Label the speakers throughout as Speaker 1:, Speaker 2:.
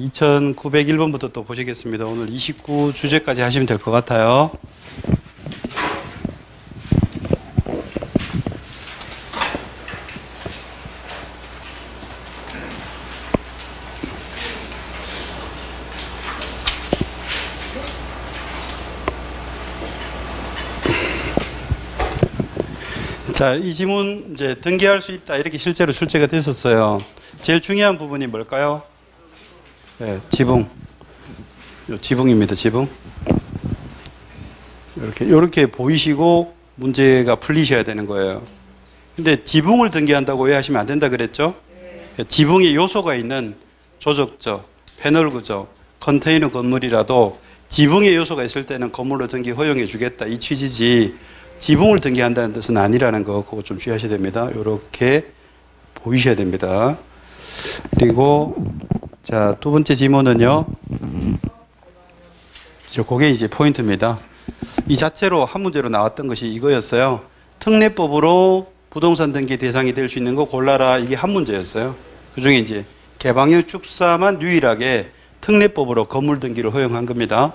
Speaker 1: 2901번부터 또 보시겠습니다. 오늘 29 주제까지 하시면 될 것 같아요. 자, 이 지문 이제 등기할 수 있다 이렇게 실제로 출제가 됐었어요. 제일 중요한 부분이 뭘까요? 네, 지붕. 지붕입니다. 지붕. 이렇게 보이시고 문제가 풀리셔야 되는 거예요. 근데 지붕을 등기한다고 왜 하시면 안 된다 그랬죠? 지붕에 요소가 있는 조적조, 패널 구조, 컨테이너 건물이라도 지붕에 요소가 있을 때는 건물로 등기 허용해 주겠다 이 취지지, 지붕을 등기한다는 뜻은 아니라는 거, 그거 좀 주의하셔야 됩니다. 이렇게 보이셔야 됩니다. 그리고 자, 두 번째 지문은요. 그게 이제 포인트입니다. 이 자체로 한 문제로 나왔던 것이 이거였어요. 특례법으로 부동산 등기 대상이 될 수 있는 거 골라라. 이게 한 문제였어요. 그 중에 이제 개방형 축사만 유일하게 특례법으로 건물 등기를 허용한 겁니다.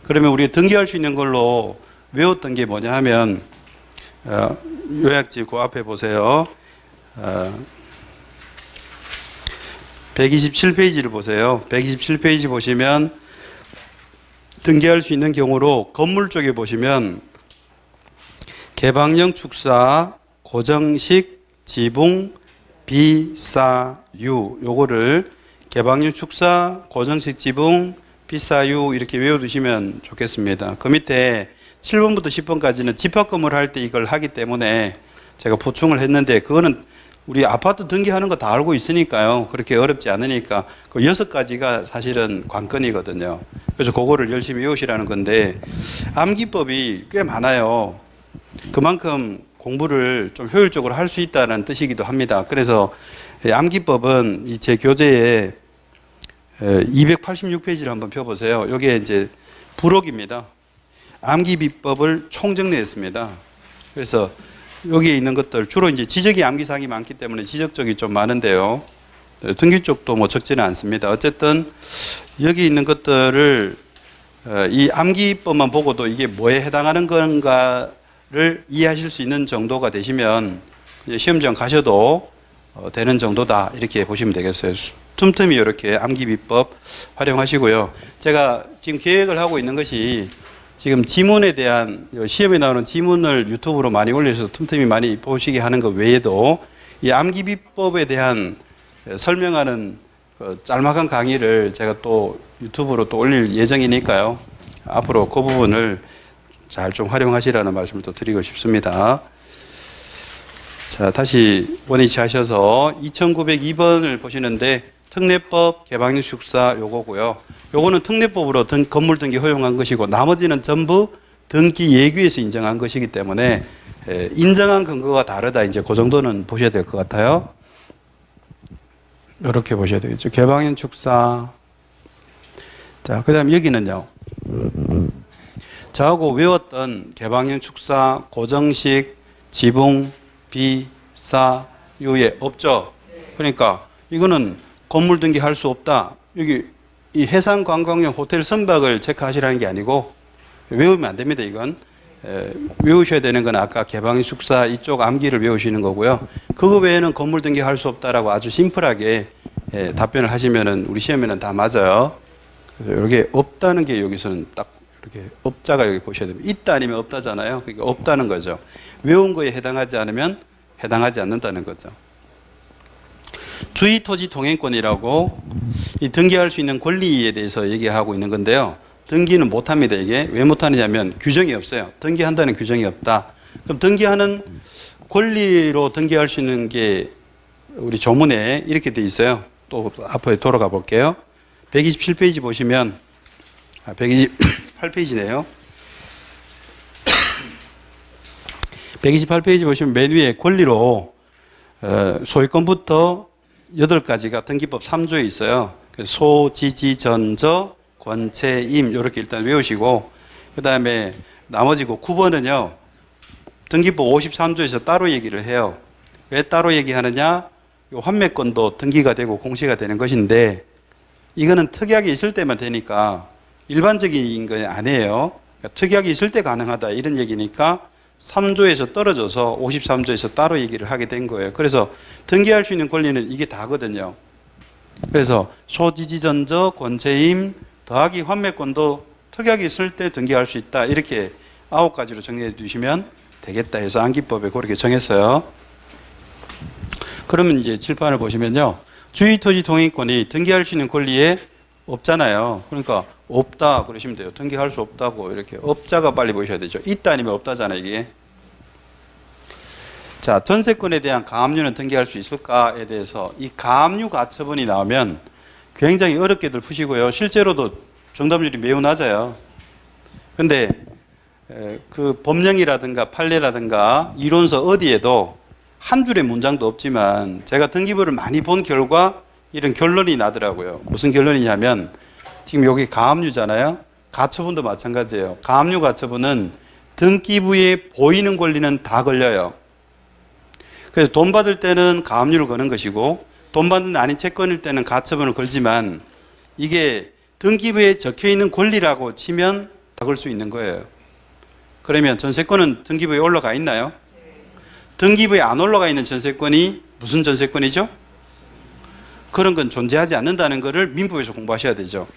Speaker 1: 그러면 우리가 등기할 수 있는 걸로 외웠던 게 뭐냐 하면, 요약지 그 앞에 보세요. 127페이지를 보세요. 127페이지 보시면 등기할 수 있는 경우로 건물 쪽에 보시면 개방형 축사, 고정식, 지붕, 비사유, 요거를 개방형 축사, 고정식 지붕, 비사유 이렇게 외워두시면 좋겠습니다. 그 밑에 7번부터 10번까지는 집합건물 할 때 이걸 하기 때문에 제가 보충을 했는데, 그거는 우리 아파트 등기하는 거 다 알고 있으니까요. 그렇게 어렵지 않으니까 그 6가지가 사실은 관건이거든요. 그래서 그거를 열심히 외우시라는 건데, 암기법이 꽤 많아요. 그만큼 공부를 좀 효율적으로 할 수 있다는 뜻이기도 합니다. 그래서 암기법은 제 교재에 286페이지를 한번 펴보세요. 이게 이제 부록입니다. 암기비법을 총정리했습니다. 그래서 여기에 있는 것들 주로 이제 지적이 암기사항이 많기 때문에 지적 쪽이 좀 많은데요. 등기 쪽도 뭐 적지는 않습니다. 어쨌든 여기 있는 것들을 이 암기법만 보고도 이게 뭐에 해당하는 건가를 이해하실 수 있는 정도가 되시면 시험장 가셔도 되는 정도다 이렇게 보시면 되겠어요. 틈틈이 이렇게 암기비법 활용하시고요. 제가 지금 계획을 하고 있는 것이, 지금 지문에 대한, 시험에 나오는 지문을 유튜브로 많이 올려서 틈틈이 많이 보시게 하는 것 외에도 이 암기비법에 대한 설명하는 짤막한 강의를 제가 또 유튜브로 또 올릴 예정이니까요. 앞으로 그 부분을 잘 좀 활용하시라는 말씀을 또 드리고 싶습니다. 자, 다시 원위치 하셔서 2902번을 보시는데, 특례법 개방형 축사 요거고요. 요거는 특례법으로 건물 등기 허용한 것이고, 나머지는 전부 등기 예규에서 인정한 것이기 때문에 인정한 근거가 다르다. 이제 그 정도는 보셔야 될 것 같아요. 이렇게 보셔야 되겠죠. 개방형 축사. 자, 그 다음 여기는요. 저하고 외웠던 개방형 축사, 고정식, 지붕, 비사유에 없죠. 그러니까 이거는 건물 등기 할 수 없다. 여기 이 해상관광용 호텔 선박을 체크하시라는 게 아니고, 외우면 안 됩니다. 이건 외우셔야 되는 건 아까 개방형 축사 이쪽 암기를 외우시는 거고요. 그거 외에는 건물 등기 할 수 없다라고 아주 심플하게 답변을 하시면은 우리 시험에는 다 맞아요. 그래서 이렇게 없다는 게 여기서는 딱 이렇게 없자가 여기 보셔야 됩니다. 있다 아니면 없다잖아요. 그러니까 없다는 거죠. 외운 거에 해당하지 않으면 해당하지 않는다는 거죠. 주의 토지 통행권이라고 이 등기할 수 있는 권리에 대해서 얘기하고 있는 건데요. 등기는 못합니다. 이게 왜 못하느냐면 규정이 없어요. 등기한다는 규정이 없다. 그럼 등기하는 권리로 등기할 수 있는 게 우리 조문에 이렇게 돼 있어요. 또 앞으로 돌아가 볼게요. 127페이지 보시면, 128페이지네요. 128페이지 보시면 맨 위에 권리로 소유권부터 8가지가 등기법 3조에 있어요. 소, 지지, 전저, 권체, 임 이렇게 일단 외우시고, 그 다음에 나머지 9번은요. 등기법 53조에서 따로 얘기를 해요. 왜 따로 얘기하느냐? 요 환매권도 등기가 되고 공시가 되는 것인데, 이거는 특약이 있을 때만 되니까 일반적인 건 아니에요. 그러니까 특약이 있을 때 가능하다 이런 얘기니까 3조에서 떨어져서 53조에서 따로 얘기를 하게 된 거예요. 그래서 등기할 수 있는 권리는 이게 다거든요. 그래서 소지지전저, 권체임, 더하기 환매권도 특약이 있을 때 등기할 수 있다. 이렇게 9가지로 정리해 두시면 되겠다 해서 암기법에 그렇게 정했어요. 그러면 이제 칠판을 보시면요. 주의토지 동행권이 등기할 수 있는 권리에 없잖아요. 그러니까 없다 그러시면 돼요. 등기할 수 없다고 이렇게 없자가 빨리 보셔야 되죠. 있다 아니면 없다잖아요, 이게. 자, 전세권에 대한 가압류는 등기할 수 있을까에 대해서 이 가압류 가처분이 나오면 굉장히 어렵게들 푸시고요. 실제로도 정답률이 매우 낮아요. 근데 그 법령이라든가 판례라든가 이론서 어디에도 한 줄의 문장도 없지만 제가 등기부를 많이 본 결과 이런 결론이 나더라고요. 무슨 결론이냐면 지금 여기 가압류잖아요. 가처분도 마찬가지예요. 가압류 가처분은 등기부에 보이는 권리는 다 걸려요. 그래서 돈 받을 때는 가압류를 거는 것이고 돈 받는 아닌 채권일 때는 가처분을 걸지만 이게 등기부에 적혀있는 권리라고 치면 다 걸 수 있는 거예요. 그러면 전세권은 등기부에 올라가 있나요? 등기부에 안 올라가 있는 전세권이 무슨 전세권이죠? 그런 건 존재하지 않는다는 것을 민법에서 공부하셔야 되죠.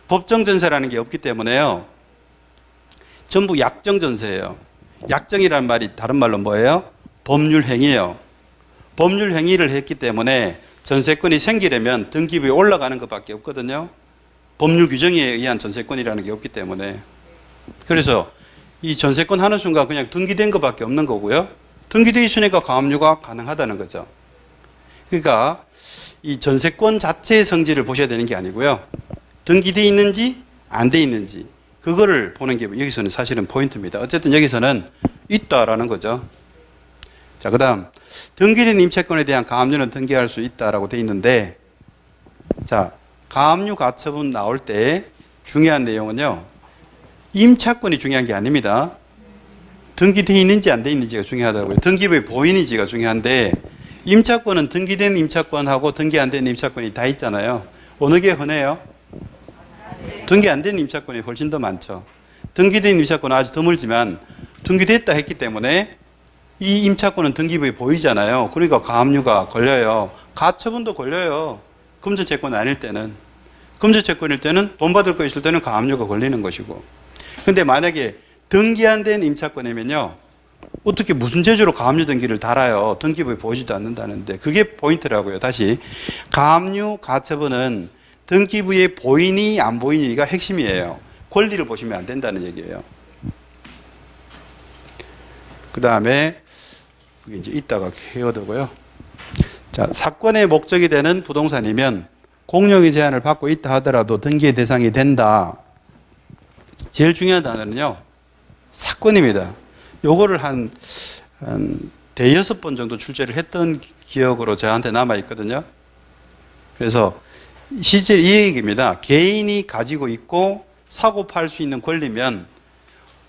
Speaker 1: 법정전세라는 게 없기 때문에요. 전부 약정전세예요. 약정이라는 말이 다른 말로 뭐예요? 법률행위예요. 법률행위를 했기 때문에 전세권이 생기려면 등기부에 올라가는 것밖에 없거든요. 법률 규정에 의한 전세권이라는 게 없기 때문에. 그래서 이 전세권 하는 순간 그냥 등기된 것밖에 없는 거고요. 등기되어 있으니까 가압류가 가능하다는 거죠. 그러니까 이 전세권 자체의 성질을 보셔야 되는 게 아니고요. 등기되어 있는지 안 돼 있는지 그거를 보는 게 여기서는 사실은 포인트입니다. 어쨌든 여기서는 있다라는 거죠. 자, 그 다음 등기된 임차권에 대한 가압류는 등기할 수 있다라고 돼 있는데, 자, 가압류 가처분 나올 때 중요한 내용은요, 임차권이 중요한 게 아닙니다. 등기되어 있는지 안 돼 있는지가 중요하다고요. 등기부에 보이는지가 중요한데, 임차권은 등기된 임차권하고 등기 안 된 임차권이 다 있잖아요. 어느 게 흔해요? 등기 안 된 임차권이 훨씬 더 많죠. 등기된 임차권은 아주 드물지만 등기됐다 했기 때문에 이 임차권은 등기부에 보이잖아요. 그러니까 가압류가 걸려요. 가처분도 걸려요. 금전채권 아닐 때는. 금전채권일 때는 돈 받을 거 있을 때는 가압류가 걸리는 것이고. 근데 만약에 등기 안 된 임차권이면요, 어떻게 무슨 재주로 가압류 등기를 달아요? 등기부에 보이지도 않는다는데 그게 포인트라고요. 다시 가압류 가처분은 등기부에 보이니 안 보이니가 핵심이에요. 권리를 보시면 안 된다는 얘기예요. 그 다음에 이제 이따가 키워드고요. 자, 사건의 목적이 되는 부동산이면 공용의 제한을 받고 있다 하더라도 등기의 대상이 된다. 제일 중요한 단어는요, 사건입니다. 요거를 한 대여섯 번 정도 출제를 했던 기억으로 저한테 남아 있거든요. 그래서 실제 이 얘기입니다. 개인이 가지고 있고 사고 팔 수 있는 권리면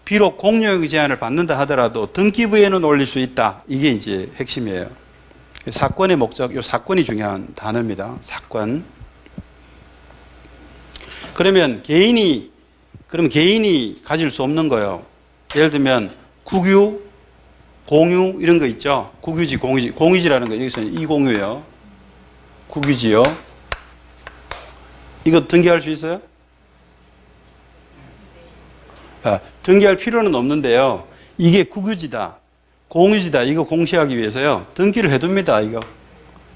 Speaker 1: 비록 공용의 제한을 받는다 하더라도 등기부에는 올릴 수 있다. 이게 이제 핵심이에요. 사건의 목적, 요 사건이 중요한 단어입니다. 사건. 그러면 개인이 가질 수 없는 거예요. 예를 들면 국유, 공유 이런 거 있죠. 국유지, 공유지. 공유지라는 거 여기서는 이공유예요. 국유지요. 이거 등기할 수 있어요? 등기할 필요는 없는데요. 이게 국유지다, 공유지다, 이거 공시하기 위해서요, 등기를 해둡니다, 이거.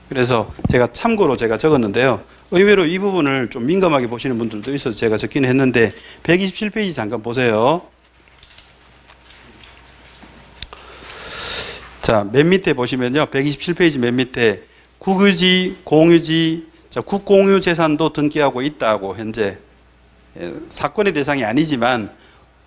Speaker 1: 그래서 제가 참고로 적었는데요. 의외로 이 부분을 좀 민감하게 보시는 분들도 있어서 제가 적긴 했는데, 127페이지 잠깐 보세요. 자, 맨 밑에 보시면요. 127페이지 맨 밑에 국유지, 공유지, 자, 국공유 재산도 등기하고 있다고 현재 사건의 대상이 아니지만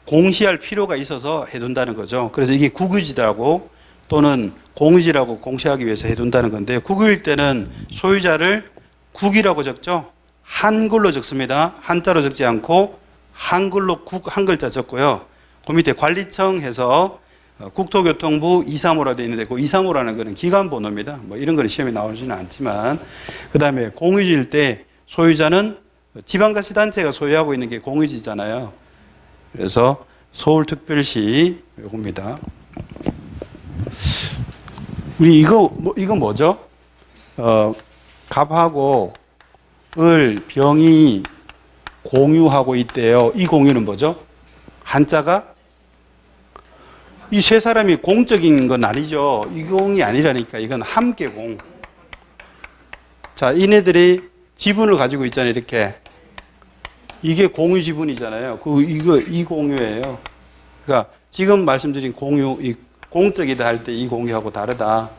Speaker 1: 공시할 필요가 있어서 해둔다는 거죠. 그래서 이게 국유지라고 또는 공유지라고 공시하기 위해서 해둔다는 건데, 국유일 때는 소유자를 국이라고 적죠. 한글로 적습니다. 한자로 적지 않고 한글로 국 한 글자 적고요. 그 밑에 관리청 해서 국토교통부 235라 되어 있는데 그 235라는 거는 기관 번호입니다. 뭐 이런 거는 시험에 나오지는 않지만, 그 다음에 공유지일 때 소유자는 지방자치단체가 소유하고 있는 게 공유지잖아요. 그래서 서울특별시 요겁니다. 우리 이거 뭐죠? 갑하고 을, 병이 공유하고 있대요. 이 공유는 뭐죠? 한자가? 이 세 사람이 공적인 건 아니죠. 이 공이 아니라니까. 이건 함께 공. 자, 이네들이 지분을 가지고 있잖아요. 이렇게. 이게 공유 지분이잖아요. 이 공유예요. 그러니까 지금 말씀드린 공유, 이 공적이다 할 때 이 공유하고 다르다.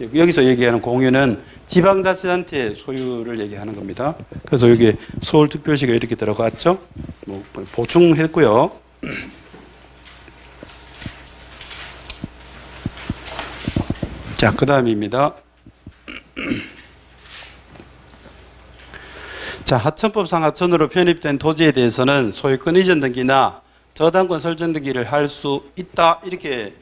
Speaker 1: 여기서 얘기하는 공유는 지방자치단체 소유를 얘기하는 겁니다. 그래서 여기 서울특별시가 이렇게 들어갔죠. 뭐 보충했고요. 자, 그 다음입니다. 자, 하천법상 하천으로 편입된 토지에 대해서는 소유권 이전 등기나 저당권 설정 등기를 할 수 있다. 이렇게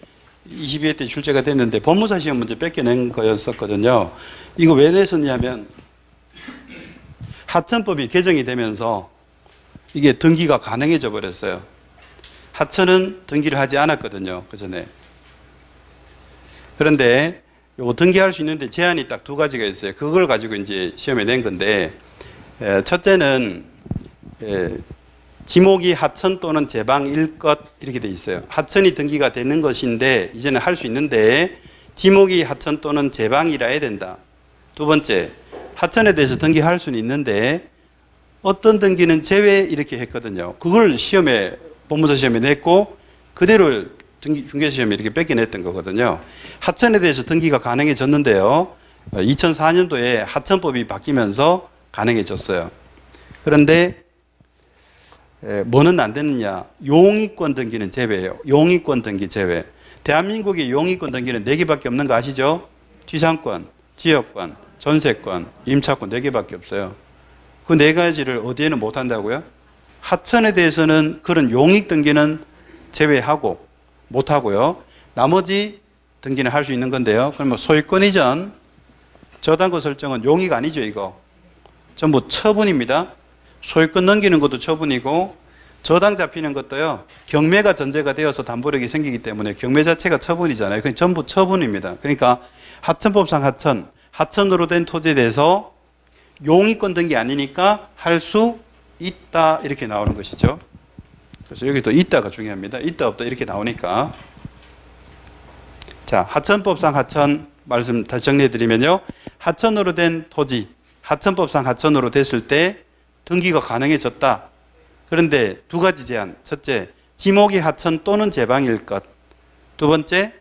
Speaker 1: 22회 때 출제가 됐는데 법무사 시험 문제 뺏겨낸 거였었거든요. 이거 왜 냈었냐면 하천법이 개정이 되면서 이게 등기가 가능해져 버렸어요. 하천은 등기를 하지 않았거든요. 그 전에. 그런데 요거 등기할 수 있는데 제한이 딱 두 가지가 있어요. 그걸 가지고 이제 시험에 낸 건데, 첫째는 지목이 하천 또는 제방일 것 이렇게 돼 있어요. 하천이 등기가 되는 것인데 이제는 할 수 있는데 지목이 하천 또는 제방이라야 된다. 두 번째, 하천에 대해서 등기할 수는 있는데 어떤 등기는 제외 이렇게 했거든요. 그걸 시험에 법무사 시험에 냈고 그대로 중개시험에 이렇게 뺏겨냈던 거거든요. 하천에 대해서 등기가 가능해졌는데요. 2004년도에 하천법이 바뀌면서 가능해졌어요. 그런데 뭐는 안 되느냐? 용의권 등기는 제외예요. 용의권 등기 제외. 대한민국의 용의권 등기는 4개밖에 없는 거 아시죠? 지상권, 지역권, 전세권, 임차권 4개밖에 없어요. 그 4가지를 어디에는 못 한다고요? 하천에 대해서는 그런 용익 등기는 제외하고 못 하고요. 나머지 등기는 할 수 있는 건데요. 그럼 뭐 소유권 이전, 저당권 설정은 용익 아니죠, 이거. 전부 처분입니다. 소유권 넘기는 것도 처분이고 저당 잡히는 것도요. 경매가 전제가 되어서 담보력이 생기기 때문에 경매 자체가 처분이잖아요. 그건 전부 처분입니다. 그러니까 하천법상 하천으로 된 토지에 대해서 용의권 등기 아니니까 할 수 있다 이렇게 나오는 것이죠. 그래서 여기 또 있다가 중요합니다. 있다 없다 이렇게 나오니까. 자, 하천법상 하천 말씀 다시 정리해 드리면요. 하천으로 된 토지, 하천법상 하천으로 됐을 때 등기가 가능해졌다. 그런데 두 가지 제한. 첫째, 지목이 하천 또는 제방일 것. 두 번째,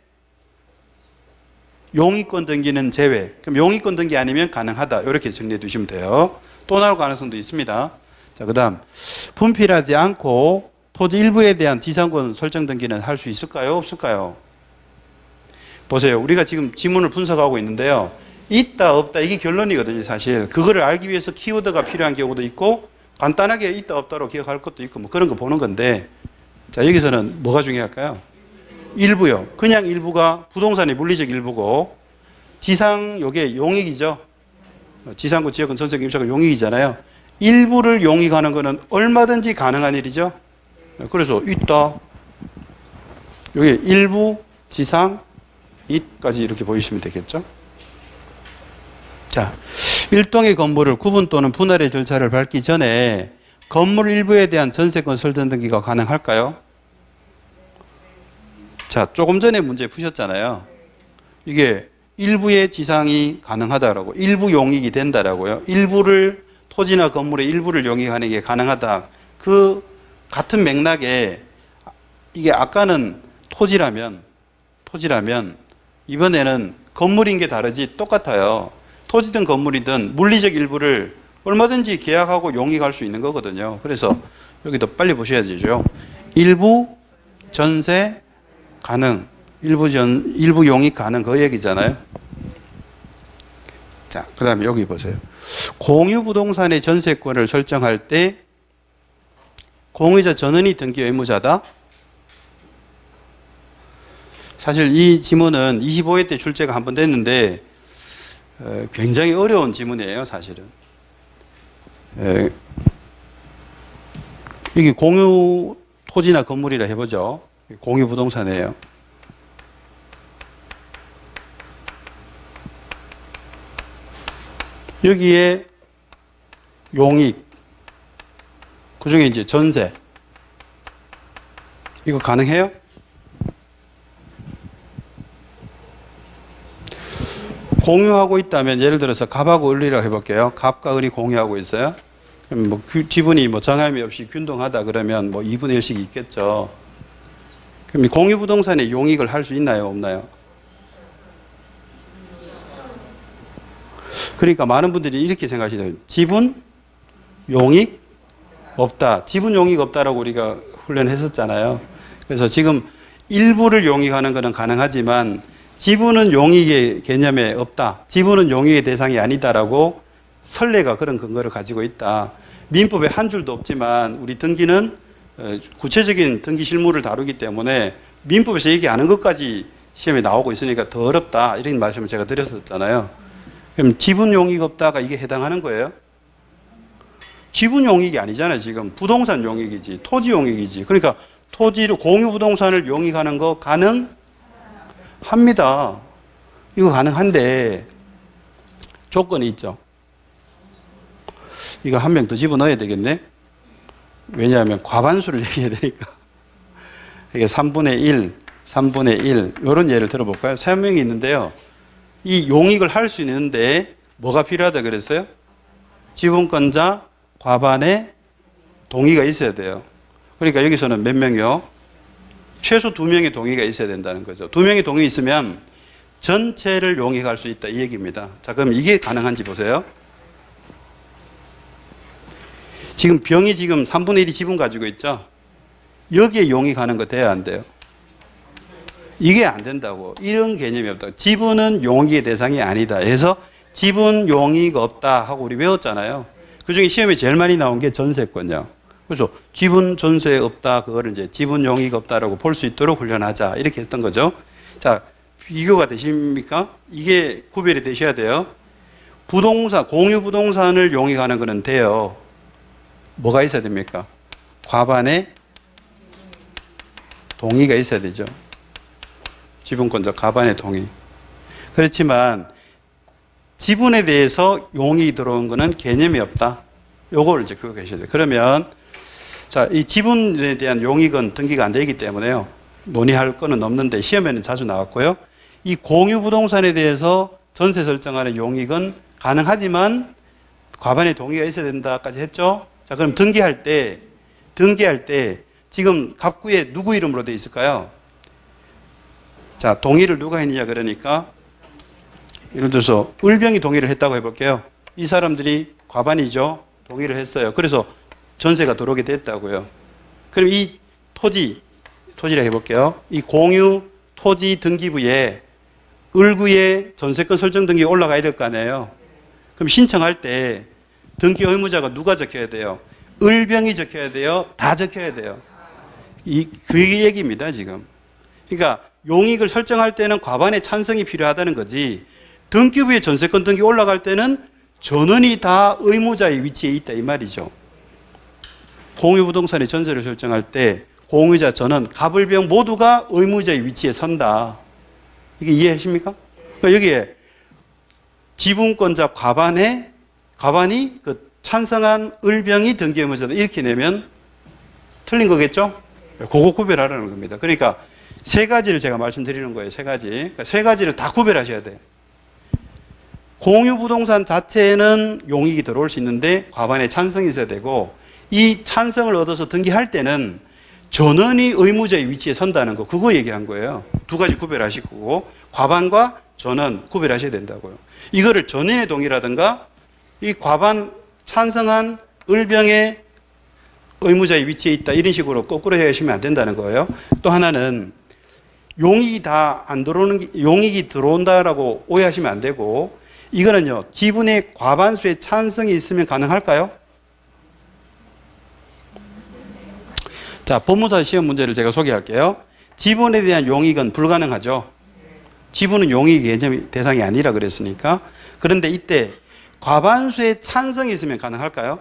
Speaker 1: 용의권 등기는 제외. 그럼 용의권 등기 아니면 가능하다. 이렇게 정리해 두시면 돼요. 또 나올 가능성도 있습니다. 자, 그 다음 분필하지 않고 토지 일부에 대한 지상권 설정 등기는 할 수 있을까요? 없을까요? 보세요. 우리가 지금 지문을 분석하고 있는데요. 있다 없다 이게 결론이거든요. 사실 그거를 알기 위해서 키워드가 필요한 경우도 있고 간단하게 있다 없다로 기억할 것도 있고 뭐 그런 거 보는 건데, 자, 여기서는 뭐가 중요할까요? 일부요. 그냥 일부가 부동산의 물리적 일부고 지상 요게 용익이죠. 지상권, 지역권, 전세권, 임차권 용익이잖아요. 일부를 용익하는 거는 얼마든지 가능한 일이죠. 그래서 있다. 요게 일부, 지상, it까지 이렇게 보이시면 되겠죠. 자, 일동의 건물을 구분 또는 분할의 절차를 밟기 전에 건물 일부에 대한 전세권 설정 등기가 가능할까요? 자, 조금 전에 문제 푸셨잖아요. 이게 일부의 지상이 가능하다라고, 일부 용익이 된다라고요. 일부를, 토지나 건물의 일부를 용익하는 게 가능하다. 그 같은 맥락에 이게 아까는 토지라면 이번에는 건물인 게 다르지 똑같아요. 토지든 건물이든 물리적 일부를 얼마든지 계약하고 용익할 수 있는 거거든요. 그래서 여기도 빨리 보셔야죠. 일부 전세 가능, 일부 용익 가능 그 얘기잖아요. 자, 그 다음에 여기 보세요. 공유 부동산의 전세권을 설정할 때 공유자 전원이 등기 의무자다. 사실 이 지문은 25회 때 출제가 한 번 됐는데 굉장히 어려운 지문이에요, 사실은. 여기 공유 토지나 건물이라 해보죠. 공유 부동산이에요. 여기에 용익, 그 중에 이제 전세. 이거 가능해요? 공유하고 있다면 예를 들어서 갑하고 을이라고 해볼게요. 갑과 을이 공유하고 있어요. 그럼 뭐 지분이 뭐 정함이 없이 균등하다 그러면 뭐 2분의 1씩 있겠죠. 그럼 이 공유 부동산에 용익을 할 수 있나요? 없나요? 그러니까 많은 분들이 이렇게 생각하시죠. 지분 용익 없다. 지분 용익 없다라고 우리가 훈련했었잖아요. 그래서 지금 일부를 용익하는 것은 가능하지만 지분은 용익의 개념에 없다. 지분은 용익의 대상이 아니다라고 선례가 그런 근거를 가지고 있다. 민법에 한 줄도 없지만 우리 등기는 구체적인 등기 실무를 다루기 때문에 민법에서 얘기하는 것까지 시험에 나오고 있으니까 더 어렵다. 이런 말씀을 제가 드렸었잖아요. 그럼 지분 용익 없다가 이게 해당하는 거예요? 지분 용익이 아니잖아요. 지금 부동산 용익이지. 토지 용익이지. 그러니까 토지를 공유 부동산을 용익하는 거 가능합니다. 이거 가능한데 조건이 있죠. 이거 한 명 더 집어넣어야 되겠네. 왜냐하면 과반수를 얘기해야 되니까. 이게 3분의 1, 3분의 1 이런 예를 들어볼까요? 3명이 있는데요. 이 용익을 할 수 있는데 뭐가 필요하다 그랬어요? 지분권자 과반의 동의가 있어야 돼요. 그러니까 여기서는 몇 명이요? 최소 2명의 동의가 있어야 된다는 거죠. 2명의 동의 있으면 전체를 용익할 수 있다 이 얘기입니다. 자, 그럼 이게 가능한지 보세요. 지금 병이 지금 3분의 1이 지분 가지고 있죠. 여기에 용익하는 거 돼야 안 돼요? 이게 안 된다고. 이런 개념이 없다. 지분은 용익의 대상이 아니다 해서 지분 용익 없다 하고 우리 외웠잖아요. 그중에 시험에 제일 많이 나온 게 전세권이요. 그래서 지분 전세 없다 그거를 이제 지분 용익 없다라고 볼 수 있도록 훈련하자 이렇게 했던 거죠. 자, 비교가 되십니까? 이게 구별이 되셔야 돼요. 부동산, 공유 부동산을 용익하는 거는 돼요. 뭐가 있어야 됩니까? 과반의 동의가 있어야 되죠. 지분권자 과반의 동의. 그렇지만 지분에 대해서 용익이 들어온 거는 개념이 없다. 요걸 이제 그거 계셔야 돼요. 그러면 자, 이 지분에 대한 용익은 등기가 안 되기 때문에요. 논의할 거는 없는데 시험에는 자주 나왔고요. 이 공유 부동산에 대해서 전세 설정하는 용익은 가능하지만 과반의 동의가 있어야 된다까지 했죠. 자, 그럼 등기할 때 지금 갑구에 누구 이름으로 되어 있을까요? 자, 동의를 누가 했느냐 그러니까 예를 들어서 을병이 동의를 했다고 해볼게요. 이 사람들이 과반이죠. 동의를 했어요. 그래서 전세가 들어오게 됐다고요. 그럼 이 토지라 해볼게요. 이 공유 토지 등기부에 을구의 전세권 설정 등기가 올라가야 될 거 아니에요. 그럼 신청할 때 등기 의무자가 누가 적혀야 돼요? 을병이 적혀야 돼요? 다 적혀야 돼요? 그 얘기입니다, 지금. 그러니까 용익을 설정할 때는 과반의 찬성이 필요하다는 거지, 등기부에 전세권 등기 올라갈 때는 전원이 다 의무자의 위치에 있다 이 말이죠. 공유부동산의 전세를 설정할 때 공유자 전원, 갑을병 모두가 의무자의 위치에 선다. 이게 이해하십니까? 그러니까 여기에 지분권자 과반이 그 찬성한 을병이 등기 의무자다 이렇게 내면 틀린 거겠죠? 그거 구별하라는 겁니다. 그러니까 세 가지를 제가 말씀드리는 거예요. 세 가지. 그러니까 세 가지를 다 구별하셔야 돼요. 공유부동산 자체에는 용익이 들어올 수 있는데 과반의 찬성이 있어야 되고, 이 찬성을 얻어서 등기할 때는 전원이 의무자의 위치에 선다는 거, 그거 얘기한 거예요. 두 가지 구별하시고 과반과 전원 구별하셔야 된다고요. 이거를 전원의 동의라든가 이 과반 찬성한 을병의 의무자의 위치에 있다 이런 식으로 거꾸로 하시면 안 된다는 거예요. 또 하나는 용익이 다 안 들어오는 게, 용익이 들어온다라고 오해하시면 안 되고, 이거는요 지분의 과반수의 찬성이 있으면 가능할까요? 자, 법무사 시험 문제를 제가 소개할게요. 지분에 대한 용익은 불가능하죠. 지분은 용익 개념 대상이 아니라 그랬으니까. 그런데 이때 과반수의 찬성이 있으면 가능할까요?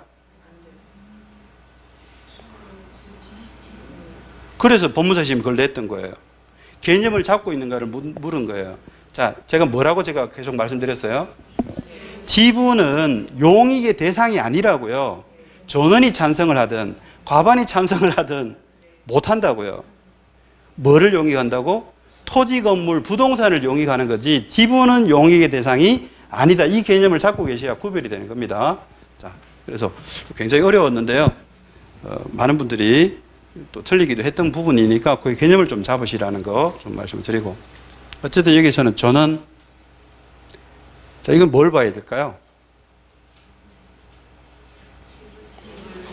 Speaker 1: 그래서 법무사심이 그걸 냈던 거예요. 개념을 잡고 있는가를 물은 거예요. 자, 제가 뭐라고 제가 계속 말씀드렸어요? 지분은 용익의 대상이 아니라고요. 전원이 찬성을 하든 과반이 찬성을 하든 못한다고요. 뭐를 용익한다고? 토지, 건물, 부동산을 용익하는 거지 지분은 용익의 대상이 아니다. 이 개념을 잡고 계셔야 구별이 되는 겁니다. 자, 그래서 굉장히 어려웠는데요. 많은 분들이 또 틀리기도 했던 부분이니까 그 개념을 좀 잡으시라는 거 좀 말씀을 드리고, 어쨌든 여기서는 저는, 자, 이건 뭘 봐야 될까요?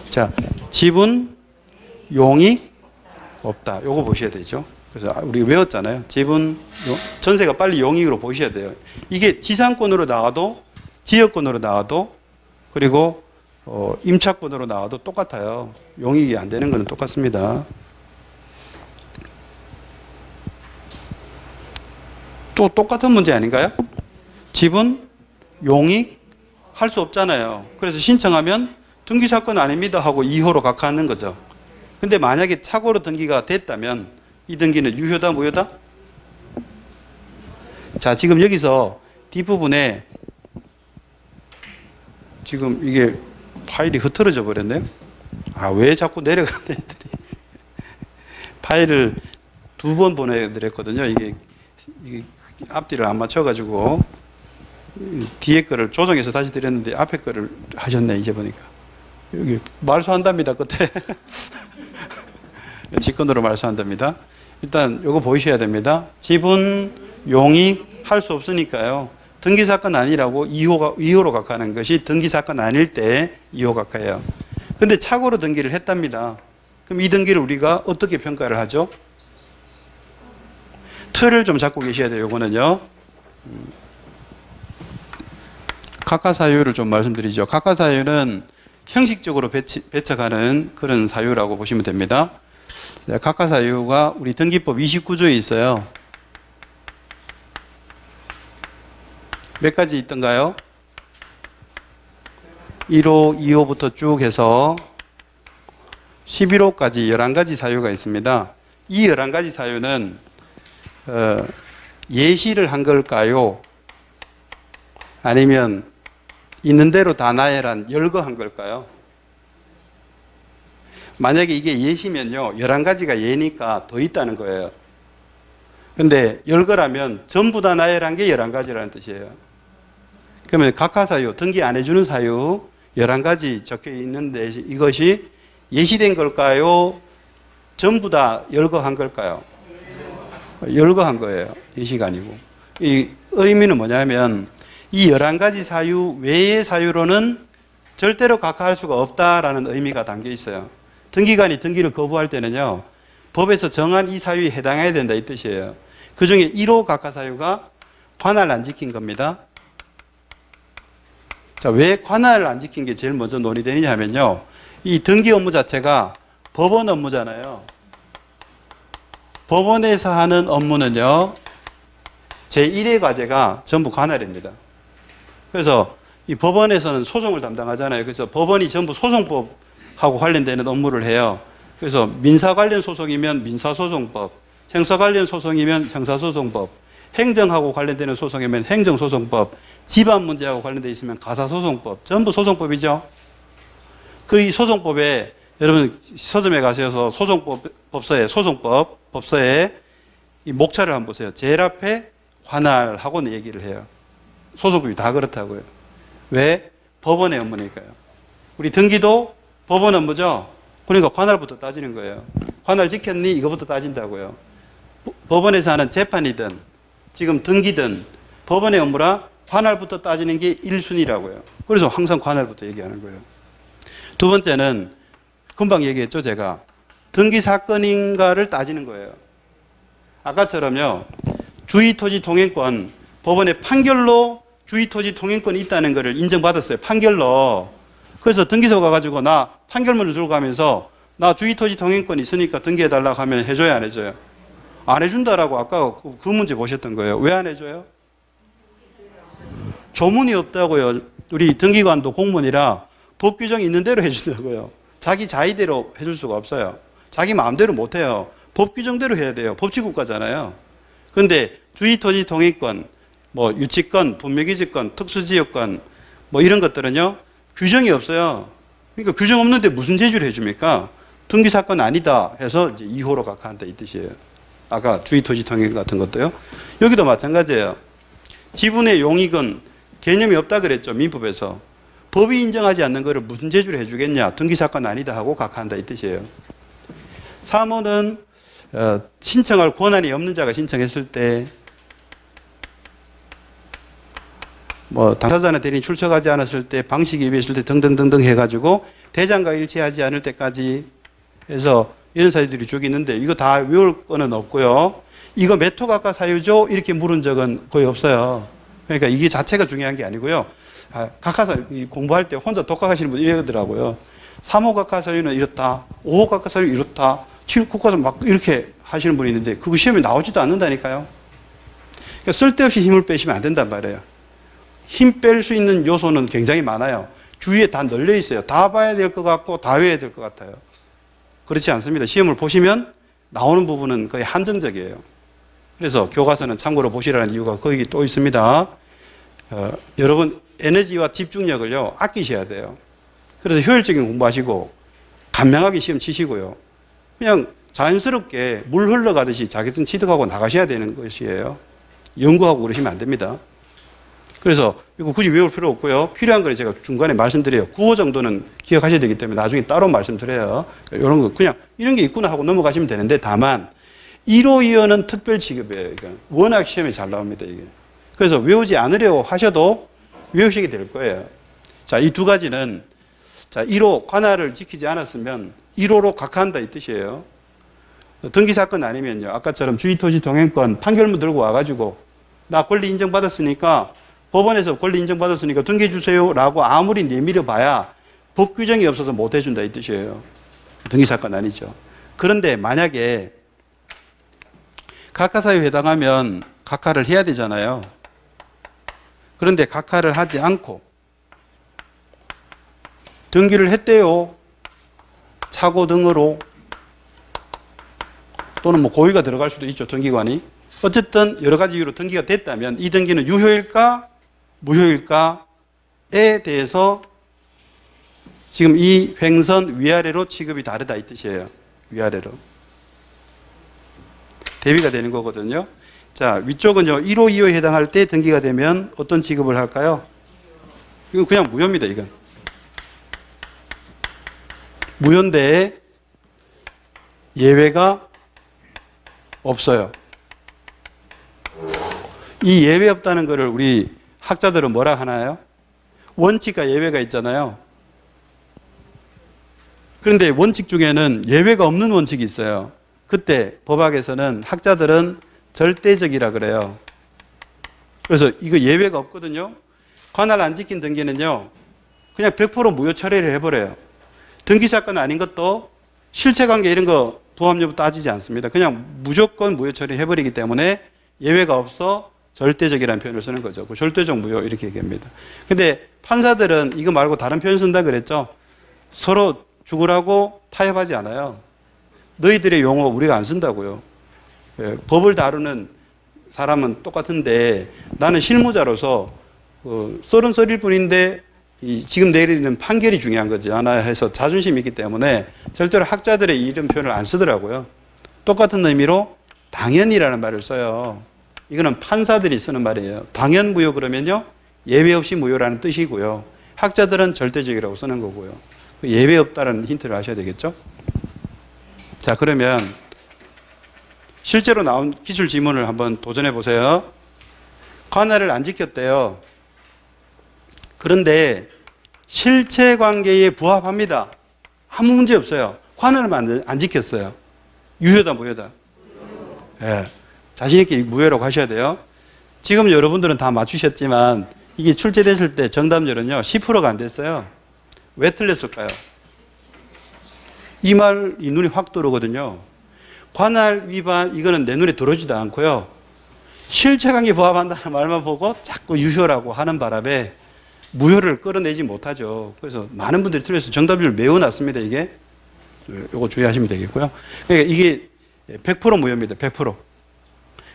Speaker 1: 자, 지분, 용익, 없다. 요거 보셔야 되죠. 그래서 우리 외웠잖아요. 지분, 전세가 빨리 용익으로 보셔야 돼요. 이게 지상권으로 나와도, 지역권으로 나와도, 그리고 임차권으로 나와도 똑같아요. 용익이 안 되는 거는 똑같습니다. 또 똑같은 문제 아닌가요? 지분, 용익 할 수 없잖아요. 그래서 신청하면 등기사건 아닙니다 하고 2호로 각하하는 거죠. 근데 만약에 착오로 등기가 됐다면 이 등기는 유효다, 무효다? 자, 지금 여기서 뒷부분에 지금 이게 파일이 흐트러져 버렸네요. 아, 왜 자꾸 내려가는 애들이. 파일을 2번 보내드렸거든요. 이게 앞뒤를 안 맞춰가지고 뒤에 거를 조정해서 다시 드렸는데 앞에 거를 하셨네, 이제 보니까. 여기 말소한답니다, 끝에. 직권으로 말소한답니다. 일단 요거 보이셔야 됩니다. 지분, 용익 할 수 없으니까요. 등기사건 아니라고 2호로 각하하는 것이 등기사건 아닐 때 2호 각하예요. 근데 착오로 등기를 했답니다. 그럼 이 등기를 우리가 어떻게 평가를 하죠? 틀을 좀 잡고 계셔야 돼요. 요거는요. 각하사유를 좀 말씀드리죠. 각하사유는 형식적으로 배척하는 그런 사유라고 보시면 됩니다. 각하사유가 우리 등기법 29조에 있어요. 몇 가지 있던가요? 1호, 2호부터 쭉 해서 11호까지 11가지 사유가 있습니다. 이 11가지 사유는 예시를 한 걸까요? 아니면 있는 대로 다 나열한 열거한 걸까요? 만약에 이게 예시면요, 11가지가 예니까 더 있다는 거예요. 근데 열거라면 전부 다 나열한 게 11가지라는 뜻이에요. 그러면 각하사유, 등기 안 해주는 사유 11가지 적혀 있는데 이것이 예시된 걸까요? 전부 다 열거한 걸까요? 열거한 거예요. 예시가 아니고. 이 의미는 뭐냐면 이 11가지 사유 외의 사유로는 절대로 각하할 수가 없다라는 의미가 담겨 있어요. 등기관이 등기를 거부할 때는요, 법에서 정한 이 사유에 해당해야 된다 이 뜻이에요. 그 중에 1호 각하사유가 관할 안 지킨 겁니다. 자, 왜 관할을 안 지킨 게 제일 먼저 논의되느냐 하면요, 이 등기 업무 자체가 법원 업무잖아요. 법원에서 하는 업무는요, 제1의 과제가 전부 관할입니다. 그래서 이 법원에서는 소송을 담당하잖아요. 그래서 법원이 전부 소송법하고 관련되는 업무를 해요. 그래서 민사 관련 소송이면 민사소송법, 형사 관련 소송이면 형사소송법, 행정하고 관련되는 소송이면 행정소송법, 집안 문제하고 관련되어 있으면 가사소송법, 전부 소송법이죠. 그 이 소송법에 여러분 서점에 가셔서 법서에 이 목차를 한번 보세요. 제일 앞에 관할하고는 얘기를 해요. 소송법이 다 그렇다고요. 왜? 법원의 업무니까요. 우리 등기도 법원 업무죠. 그러니까 관할부터 따지는 거예요. 관할 지켰니? 이거부터 따진다고요. 법원에서 하는 재판이든 지금 등기든 법원의 업무라 관할부터 따지는 게 1순위라고요. 그래서 항상 관할부터 얘기하는 거예요. 두 번째는 금방 얘기했죠, 제가. 등기 사건인가를 따지는 거예요. 아까처럼요, 주의토지 통행권, 법원의 판결로 주의토지 통행권이 있다는 것을 인정받았어요. 판결로. 그래서 등기소 가가지고 나 판결문을 들고 가면서 나 주의토지 통행권 있으니까 등기해달라고 하면 해줘요, 안 해줘요? 안 해준다라고 아까 그 문제 보셨던 거예요. 왜 안 해줘요? 조문이 없다고요. 우리 등기관도 공무원이라 법 규정이 있는 대로 해준다고요. 자기 자의대로 해줄 수가 없어요. 자기 마음대로 못해요. 법 규정대로 해야 돼요. 법치국가잖아요. 그런데 주의토지통행권, 뭐 유치권, 분묘기지권, 특수지역권 뭐 이런 것들은요 규정이 없어요. 그러니까 규정 없는데 무슨 제주를 해줍니까? 등기사건 아니다 해서 이제 2호로 각하한다 이 뜻이에요. 아까 주의토지통행 같은 것도요. 여기도 마찬가지예요. 지분의 용익은 개념이 없다 그랬죠. 민법에서. 법이 인정하지 않는 것을 무슨 제주를 해주겠냐. 등기사건 아니다 하고 각하한다 이 뜻이에요. 3호는 신청할 권한이 없는 자가 신청했을 때 뭐 당사자나 대리인이 출석하지 않았을 때 방식이 위배했을 때 등등등등 해가지고 대장과 일치하지 않을 때까지 해서 이런 사유들이 쭉 있는데 이거 다 외울 거는 없고요. 이거 몇 호 각하 사유죠? 이렇게 물은 적은 거의 없어요. 그러니까 이게 자체가 중요한 게 아니고요. 각하사 공부할 때 혼자 독학하시는 분 이러더라고요. 3호 각하 사유는 이렇다. 5호 각하 사유 이렇다. 7호 각하 막 이렇게 하시는 분이 있는데 그거 시험에 나오지도 않는다니까요. 그러니까 쓸데없이 힘을 빼시면 안 된단 말이에요. 힘 뺄 수 있는 요소는 굉장히 많아요. 주위에 다 널려 있어요. 다 봐야 될 것 같고 다 외워야 될 것 같아요. 그렇지 않습니다. 시험을 보시면 나오는 부분은 거의 한정적이에요. 그래서 교과서는 참고로 보시라는 이유가 거기 또 있습니다. 여러분 에너지와 집중력을요 아끼셔야 돼요. 그래서 효율적인 공부하시고 간명하게 시험 치시고요. 그냥 자연스럽게 물 흘러가듯이 자기든 취득하고 나가셔야 되는 것이에요. 연구하고 그러시면 안 됩니다. 그래서 이거 굳이 외울 필요 없고요. 필요한 걸 제가 중간에 말씀드려요. 9호 정도는 기억하셔야 되기 때문에 나중에 따로 말씀드려요. 이런 거 그냥 이런 게 있구나 하고 넘어가시면 되는데 다만 1호, 2호는 특별 취급이에요. 그러니까 워낙 시험에 잘 나옵니다. 이게. 그래서 외우지 않으려고 하셔도 외우시게 될 거예요. 자, 이 두 가지는 자 1호 관할을 지키지 않았으면 1호로 각하한다 이 뜻이에요. 등기사건 아니면요. 아까처럼 주의토지통행권 판결문 들고 와가지고 나 권리 인정받았으니까 법원에서 권리 인정받았으니까 등기해주세요 라고 아무리 내밀어 봐야 법 규정이 없어서 못 해준다 이 뜻이에요. 등기사건 아니죠. 그런데 만약에 각하사유에 해당하면 각하를 해야 되잖아요. 그런데 각하를 하지 않고 등기를 했대요. 착오 등으로 또는 뭐 고의가 들어갈 수도 있죠. 등기관이. 어쨌든 여러 가지 이유로 등기가 됐다면 이 등기는 유효일까 무효일까에 대해서 지금 이 횡선 위아래로 취급이 다르다 이 뜻이에요. 위아래로. 대비가 되는 거거든요. 자, 위쪽은요. 1호, 2호에 해당할 때 등기가 되면 어떤 취급을 할까요? 이건 그냥 무효입니다. 이건. 무효인데 예외가 없어요. 이 예외 없다는 것을 우리 학자들은 뭐라 하나요? 원칙과 예외가 있잖아요. 그런데 원칙 중에는 예외가 없는 원칙이 있어요. 그때 법학에서는 학자들은 절대적이라 그래요. 그래서 이거 예외가 없거든요. 관할 안 지킨 등기는요. 그냥 100% 무효 처리를 해버려요. 등기사건 아닌 것도 실체관계 이런 거 부합 여부 따지지 않습니다. 그냥 무조건 무효 처리해버리기 때문에 예외가 없어 절대적이라는 표현을 쓰는 거죠. 절대적 무효 이렇게 얘기합니다. 근데 판사들은 이거 말고 다른 표현 쓴다 그랬죠. 서로 죽으라고 타협하지 않아요. 너희들의 용어 우리가 안 쓴다고요. 법을 다루는 사람은 똑같은데 나는 실무자로서 썰은 썰일 뿐인데 지금 내리는 판결이 중요한 거지 않아 해서 자존심이 있기 때문에 절대로 학자들의 이런 표현을 안 쓰더라고요. 똑같은 의미로 당연이라는 말을 써요. 이거는 판사들이 쓰는 말이에요. 당연무효 그러면요. 예외 없이 무효라는 뜻이고요. 학자들은 절대적이라고 쓰는 거고요. 예외 없다는 힌트를 아셔야 되겠죠. 자, 그러면 실제로 나온 기출 지문을 한번 도전해 보세요. 관할을 안 지켰대요. 그런데 실체 관계에 부합합니다. 아무 문제 없어요. 관할을 안 지켰어요. 유효다 무효다? 예. 자신 있게 무효라고 하셔야 돼요. 지금 여러분들은 다 맞추셨지만 이게 출제됐을 때 정답률은요 10%가 안 됐어요. 왜 틀렸을까요? 이 말이 눈이 확 들어오거든요. 관할 위반 이거는 내 눈에 들어오지도 않고요. 실체관계 부합한다는 말만 보고 자꾸 유효라고 하는 바람에 무효를 끌어내지 못하죠. 그래서 많은 분들이 틀려서 정답률 매우 낮습니다. 이게. 이거 주의하시면 되겠고요. 그러니까 이게 100% 무효입니다. 100%.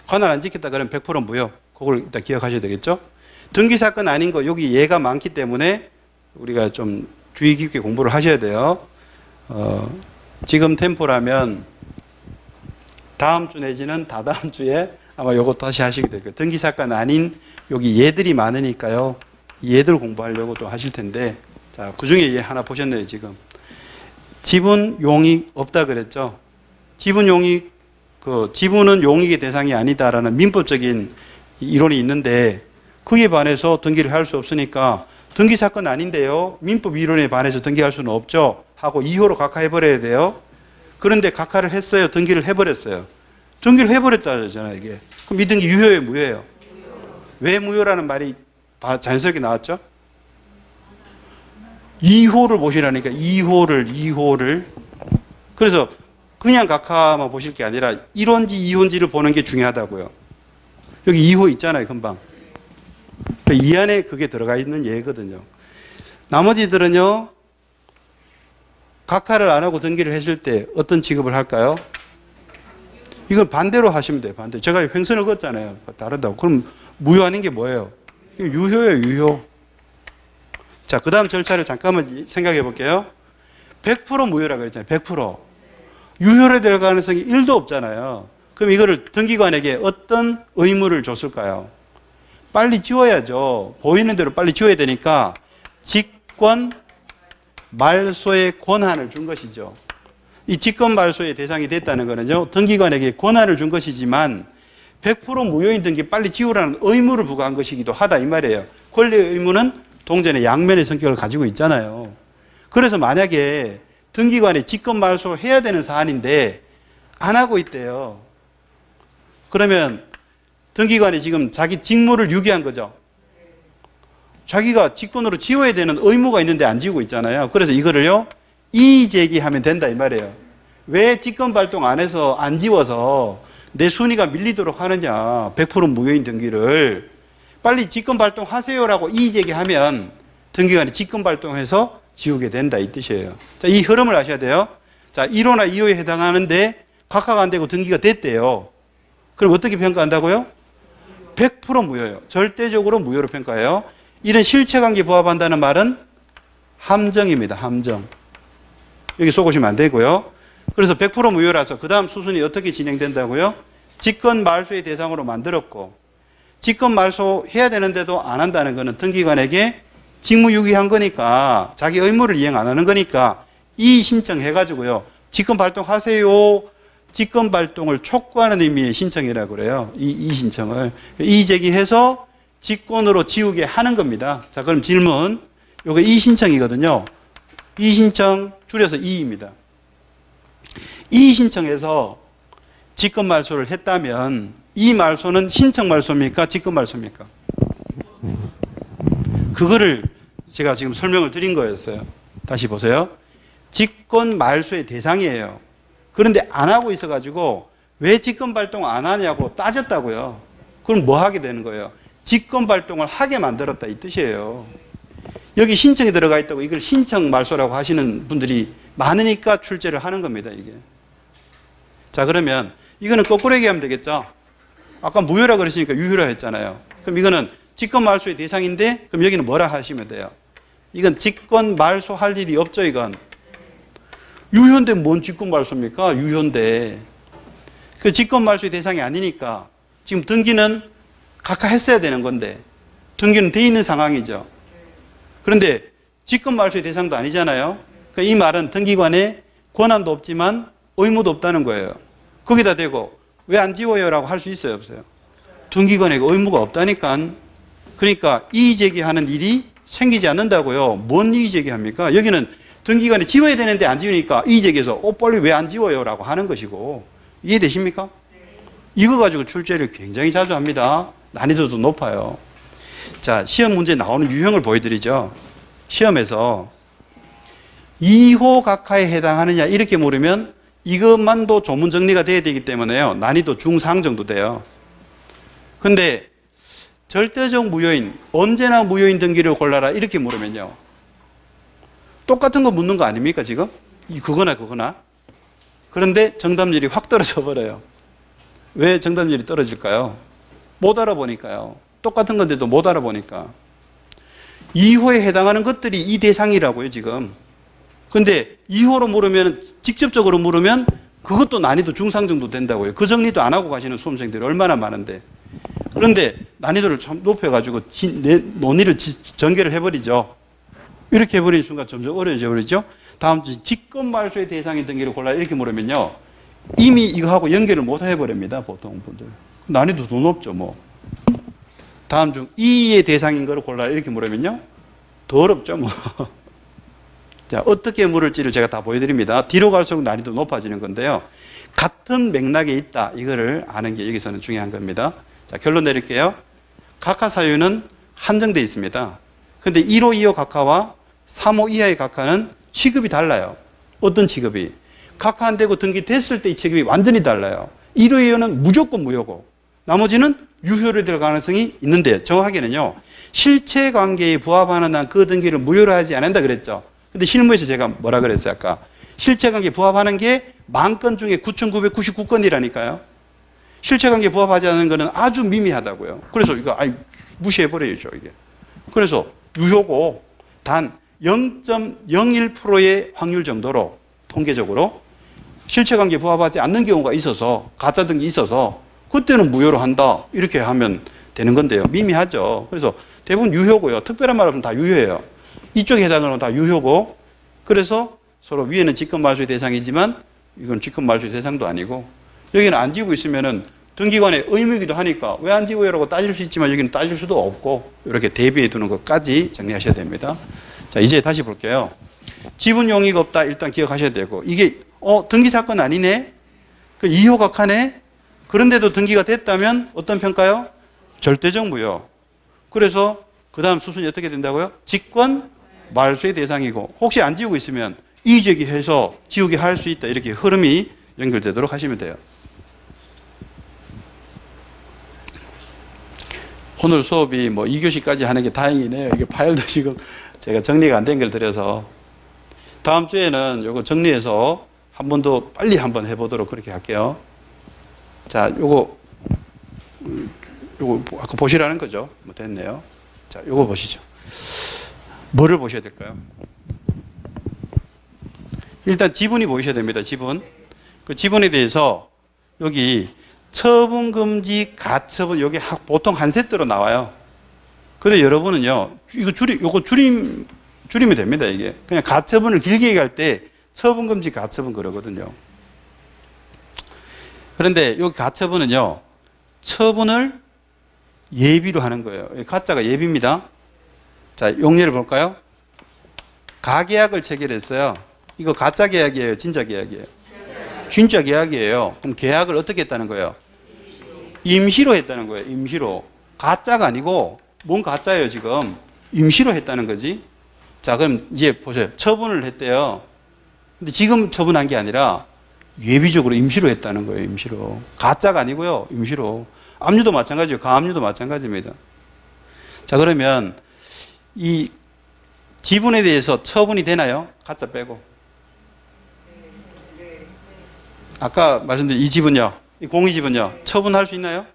Speaker 1: 관할 안 지켰다 그러면 100% 무효. 그걸 일단 기억하셔야 되겠죠. 등기 사건 아닌 거 여기 예가 많기 때문에 우리가 좀 주의 깊게 공부를 하셔야 돼요. 지금 템포라면 다음 주 내지는 다다음 주에 아마 요거 다시 하시게 될 거예요. 등기 사건 아닌 여기 예들이 많으니까요. 예들 공부하려고 또 하실 텐데, 자, 그 중에 예 하나 보셨네요, 지금. 지분 용익 없다 그랬죠. 지분 용익, 지분은 용익의 대상이 아니다라는 민법적인 이론이 있는데, 그에 반해서 등기를 할 수 없으니까 등기 사건 아닌데요. 민법 이론에 반해서 등기할 수는 없죠. 하고 이효로 각하해버려야 돼요. 그런데 각하를 했어요. 등기를 해버렸어요. 등기를 해버렸다잖아요, 이게. 그럼 이 등기 유효예요, 무효예요? 왜 무효라는 말이 자연스럽게 나왔죠? 2호를 보시라니까, 2호를. 그래서 그냥 각하만 보실 게 아니라 1호인지 2호인지를 보는 게 중요하다고요. 여기 2호 있잖아요, 금방. 이 안에 그게 들어가 있는 예거든요. 나머지들은요, 각하를 안 하고 등기를 했을 때 어떤 취급을 할까요? 이걸 반대로 하시면 돼요, 반대. 제가 횡선을 걷잖아요. 다르다고. 그럼 무효 아닌 게 뭐예요? 유효예요, 유효. 자, 그 다음 절차를 잠깐만 생각해 볼게요. 100% 무효라고 했잖아요, 100%. 유효로 될 가능성이 1도 없잖아요. 그럼 이거를 등기관에게 어떤 의무를 줬을까요? 빨리 지워야죠. 보이는 대로 빨리 지워야 되니까 직권 말소의 권한을 준 것이죠. 이 직권 말소의 대상이 됐다는 거는요, 등기관에게 권한을 준 것이지만 100% 무효인 등기 빨리 지우라는 의무를 부과한 것이기도 하다 이 말이에요. 권리의 의무는 동전의 양면의 성격을 가지고 있잖아요. 그래서 만약에 등기관이 직권 말소해야 되는 사안인데 안 하고 있대요. 그러면 등기관이 지금 자기 직무를 유기한 거죠. 자기가 직권으로 지워야 되는 의무가 있는데 안 지우고 있잖아요. 그래서 이거를요, 이의제기하면 된다 이 말이에요. 왜 직권 발동 안 해서 안 지워서 내 순위가 밀리도록 하느냐, 100% 무효인 등기를 빨리 직권 발동하세요라고 이의제기하면 등기관이 직권 발동해서 지우게 된다 이 뜻이에요. 자, 이 흐름을 아셔야 돼요. 자, 1호나 2호에 해당하는데 각하가 안 되고 등기가 됐대요. 그럼 어떻게 평가한다고요? 100% 무효예요. 절대적으로 무효로 평가해요. 이런 실체관계 부합한다는 말은 함정입니다. 함정. 여기 쏘고시면 안 되고요. 그래서 100% 무효라서 그 다음 수순이 어떻게 진행된다고요? 직권 말소의 대상으로 만들었고, 직권 말소해야 되는데도 안 한다는 것은 등기관에게 직무유기한 거니까, 자기 의무를 이행 안 하는 거니까 이의 신청해가지고요, 직권 발동하세요. 직권 발동을 촉구하는 의미의 신청이라고 그래요. 이 신청을. 이의 제기해서 직권으로 지우게 하는 겁니다. 자, 그럼 질문. 요거 이의 신청이거든요. 이의 신청 줄여서 이의입니다. 이의 신청에서 직권 말소를 했다면 이 말소는 신청 말소입니까? 직권 말소입니까? 그거를 제가 지금 설명을 드린 거였어요. 다시 보세요. 직권 말소의 대상이에요. 그런데 안 하고 있어가지고 왜 직권 발동 안 하냐고 따졌다고요. 그럼 뭐 하게 되는 거예요? 직권 발동을 하게 만들었다 이 뜻이에요. 여기 신청이 들어가 있다고 이걸 신청 말소라고 하시는 분들이 많으니까 출제를 하는 겁니다, 이게. 자, 그러면 이거는 거꾸로 얘기하면 되겠죠? 아까 무효라 그러시니까 유효라 했잖아요. 그럼 이거는 직권 말소의 대상인데, 그럼 여기는 뭐라 하시면 돼요? 이건 직권 말소할 일이 없죠, 이건. 유효인데 뭔 직권 말소입니까? 유효인데. 그 직권 말소의 대상이 아니니까 지금 등기는 각하 했어야 되는 건데 등기는 돼 있는 상황이죠. 그런데 직권 말소의 대상도 아니잖아요. 그러니까 이 말은 등기관에 권한도 없지만 의무도 없다는 거예요. 거기다 대고 왜 안 지워요? 라고 할 수 있어요? 없어요? 등기관에게 의무가 없다니까. 그러니까 이의제기하는 일이 생기지 않는다고요. 뭔 이의제기합니까? 여기는 등기관이 지워야 되는데 안 지우니까 이의제기해서 빨리 왜 안 지워요? 라고 하는 것이고. 이해되십니까? 이거 가지고 출제를 굉장히 자주 합니다. 난이도도 높아요. 자, 시험 문제 나오는 유형을 보여드리죠. 시험에서 2호 각하에 해당하느냐 이렇게 물으면 이것만도 조문 정리가 돼야 되기 때문에요. 난이도 중상 정도 돼요. 근데 절대적 무효인, 언제나 무효인 등기를 골라라 이렇게 물으면요. 똑같은 거 묻는 거 아닙니까 지금? 그거나 그거나. 그런데 정답률이 확 떨어져 버려요. 왜 정답률이 떨어질까요? 못 알아보니까요. 똑같은 건데도 못 알아보니까. 2호에 해당하는 것들이 이 대상이라고요, 지금. 근데 2호로 물으면, 직접적으로 물으면 그것도 난이도 중상 정도 된다고요. 그 정리도 안 하고 가시는 수험생들이 얼마나 많은데. 그런데 난이도를 참 높여가지고 논의를 전개를 해버리죠. 이렇게 해버리는 순간 점점 어려워져 버리죠. 다음 주 직권 말소의 대상인 등기를 골라 이렇게 물으면요. 이미 이거하고 연결을 못 해버립니다. 보통 분들. 난이도 더 높죠, 뭐. 다음 중 이의 대상인 거를 골라 이렇게 물으면요. 더 어렵죠, 뭐. 자, 어떻게 물을지를 제가 다 보여드립니다. 뒤로 갈수록 난이도 높아지는 건데요. 같은 맥락에 있다. 이거를 아는 게 여기서는 중요한 겁니다. 자, 결론 내릴게요. 각하 사유는 한정되어 있습니다. 근데 1호, 2호 각하와 3호 이하의 각하는 취급이 달라요. 어떤 취급이? 각하 안 되고 등기됐을 때 이 취급이 완전히 달라요. 1호, 2호는 무조건 무효고 나머지는 유효로 될 가능성이 있는데 정확하게는요. 실체관계에 부합하는 한 그 등기를 무효로 하지 않는다 그랬죠. 근데 실무에서 제가 뭐라 그랬어요, 아까? 실체관계에 부합하는 게 10,000건 중에 9,999건이라니까요. 실체관계에 부합하지 않는 거는 아주 미미하다고요. 그래서 이거 무시해버려야죠, 이게. 그래서 유효고 단 0.01%의 확률 정도로 통계적으로 실체관계에 부합하지 않는 경우가 있어서 가짜 등기 있어서 그때는 무효로 한다. 이렇게 하면 되는 건데요. 미미하죠. 그래서 대부분 유효고요. 특별한 말 없으면 다 유효해요. 이쪽에 해당하는 건 다 유효고 그래서 서로 위에는 직권 말소의 대상이지만 이건 직권 말소의 대상도 아니고 여기는 안 지고 있으면은 등기관의 의무이기도 하니까 왜 안 지고요라고 따질 수 있지만 여기는 따질 수도 없고 이렇게 대비해 두는 것까지 정리하셔야 됩니다. 자, 이제 다시 볼게요. 지분 용의가 없다 일단 기억하셔야 되고 이게 등기 사건 아니네? 그 2호 각하네? 그런데도 등기가 됐다면 어떤 평가요? 절대적 무효. 그래서 그 다음 수순이 어떻게 된다고요? 직권 말소의 대상이고 혹시 안 지우고 있으면 이의제기해서 지우게 할 수 있다. 이렇게 흐름이 연결되도록 하시면 돼요. 오늘 수업이 뭐 2교시까지 하는 게 다행이네요. 이게 파일도 지금 제가 정리가 안 된 걸 드려서 다음 주에는 이거 정리해서 한 번 더 빨리 한번 해보도록 그렇게 할게요. 자, 요거 아까 보시라는 거죠. 뭐 됐네요. 자, 요거 보시죠. 뭐를 보셔야 될까요? 일단 지분이 보이셔야 됩니다. 지분. 그 지분에 대해서 여기 처분금지 가처분 여기 보통 한 세트로 나와요. 근데 여러분은요, 요거 줄이면 됩니다. 이게 그냥 가처분을 길게 얘기할 때 처분금지 가처분 그러거든요. 그런데 여기 가처분은요, 처분을 예비로 하는 거예요. 가짜가 예비입니다. 자, 용례를 볼까요? 가계약을 체결했어요. 이거 가짜 계약이에요? 진짜 계약이에요? 진짜 계약이에요. 그럼 계약을 어떻게 했다는 거예요? 임시로 했다는 거예요. 임시로. 가짜가 아니고 뭔 가짜예요 지금? 임시로 했다는 거지. 자, 그럼 이제 보세요. 처분을 했대요. 근데 지금 처분한 게 아니라 예비적으로 임시로 했다는 거예요. 임시로. 가짜가 아니고요. 임시로. 압류도 마찬가지예요. 가압류도 마찬가지입니다. 자, 그러면 이 지분에 대해서 처분이 되나요? 가짜 빼고. 아까 말씀드린 이 지분요. 이 공유지분요. 처분할 수 있나요?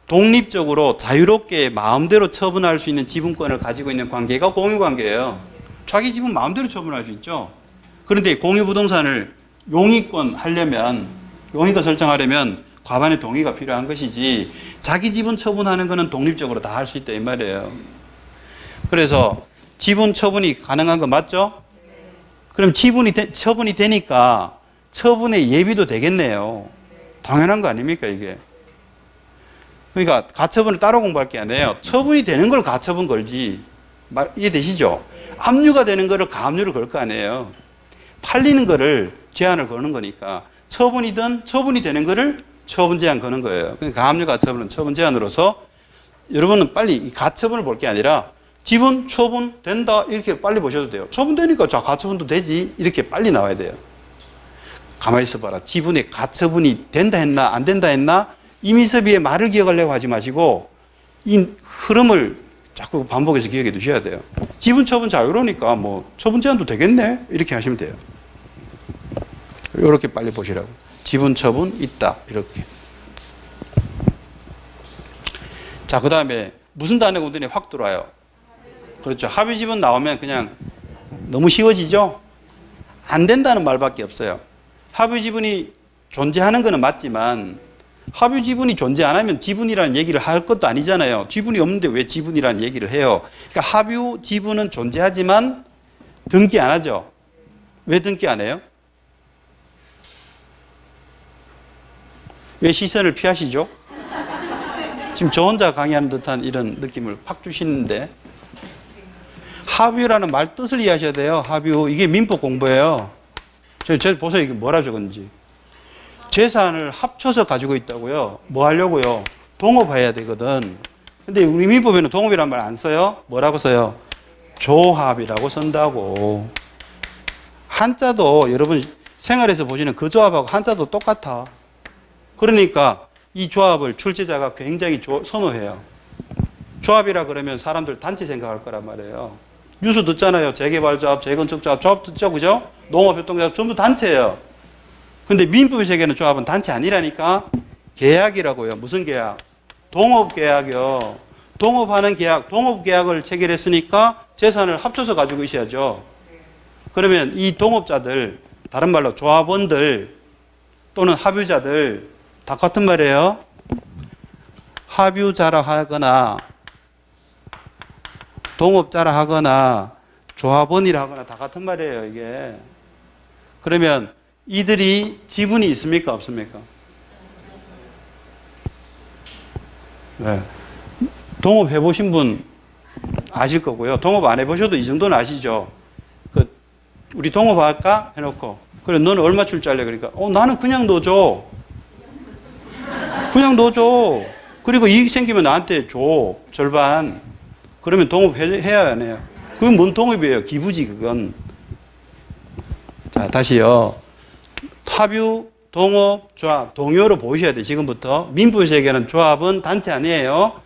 Speaker 1: 독립적으로 자유롭게 마음대로 처분할 수 있는 지분권을 가지고 있는 관계가 공유관계예요. 자기 지분 마음대로 처분할 수 있죠. 그런데 공유부동산을 용의권 하려면, 용의권 설정하려면 과반의 동의가 필요한 것이지 자기 지분 처분하는 것은 독립적으로 다 할 수 있다 이 말이에요. 그래서 지분 처분이 가능한 거 맞죠? 그럼 처분이 되니까 처분의 예비도 되겠네요. 당연한 거 아닙니까 이게? 그러니까 가처분을 따로 공부할 게 아니에요. 처분이 되는 걸 가처분 걸지. 이해되시죠? 압류가 되는 거를 가압류를 걸 거 아니에요. 팔리는 거를 제한을 거는 거니까 처분이 되는 거를 처분 제한 거는 거예요. 그러니까 가압류 가처분은 처분 제한으로서 여러분은 빨리 이 가처분을 볼 게 아니라 지분 처분 된다 이렇게 빨리 보셔도 돼요. 처분되니까 자 가처분도 되지 이렇게 빨리 나와야 돼요. 가만히 있어봐라. 지분에 가처분이 된다 했나 안 된다 했나 이미섭이의 말을 기억하려고 하지 마시고 이 흐름을 자꾸 반복해서 기억해 두셔야 돼요. 지분 처분 자유로우니까 뭐 처분 제한도 되겠네 이렇게 하시면 돼요. 이렇게 빨리 보시라고. 지분, 처분 있다. 이렇게. 자, 그 다음에 무슨 단어가 눈에 확 들어와요? 그렇죠. 합의 지분 나오면 그냥 너무 쉬워지죠? 안 된다는 말밖에 없어요. 합의 지분이 존재하는 것은 맞지만 합의 지분이 존재 안 하면 지분이라는 얘기를 할 것도 아니잖아요. 지분이 없는데 왜 지분이라는 얘기를 해요? 그러니까 합의 지분은 존재하지만 등기 안 하죠. 왜 등기 안 해요? 왜 시선을 피하시죠? 지금 저 혼자 강의하는 듯한 이런 느낌을 팍 주시는데, 합의라는 말 뜻을 이해하셔야 돼요. 합의. 이게 민법 공부예요. 저 보세요. 이게 뭐라 적었는지. 재산을 합쳐서 가지고 있다고요. 뭐 하려고요? 동업해야 되거든. 근데 우리 민법에는 동업이란 말 안 써요? 뭐라고 써요? 조합이라고 쓴다고. 한자도 여러분 생활에서 보시는 그 조합하고 한자도 똑같아. 그러니까 이 조합을 출제자가 굉장히 선호해요. 조합이라 그러면 사람들 단체 생각할 거란 말이에요. 뉴스 듣잖아요. 재개발조합, 재건축조합, 조합 듣죠, 그죠? 농업협동조합 전부 단체예요. 근데 민법의 세계는 조합은 단체 아니라니까. 계약이라고요. 무슨 계약? 동업계약이요. 동업하는 계약, 동업계약을 체결했으니까 재산을 합쳐서 가지고 있어야죠. 그러면 이 동업자들, 다른 말로 조합원들 또는 합유자들 다 같은 말이에요. 합유자라 하거나 동업자라 하거나 조합원이라 하거나 다 같은 말이에요, 이게. 그러면 이들이 지분이 있습니까, 없습니까? 네. 동업 해보신 분 아실 거고요. 동업 안 해보셔도 이 정도는 아시죠? 우리 동업할까? 해놓고. 그래, 너는 얼마 줄 줄 알래? 그러니까, 나는 그냥 넣어줘. 그냥 넣어줘. 그리고 이익 생기면 나한테 줘. 절반. 그러면 동업해야 안 해요? 그건 뭔 동업이에요? 기부지, 그건. 자, 다시요. 합유, 동업, 조합, 동요로 보셔야 돼요. 지금부터. 민법의 세계는 조합은 단체 아니에요.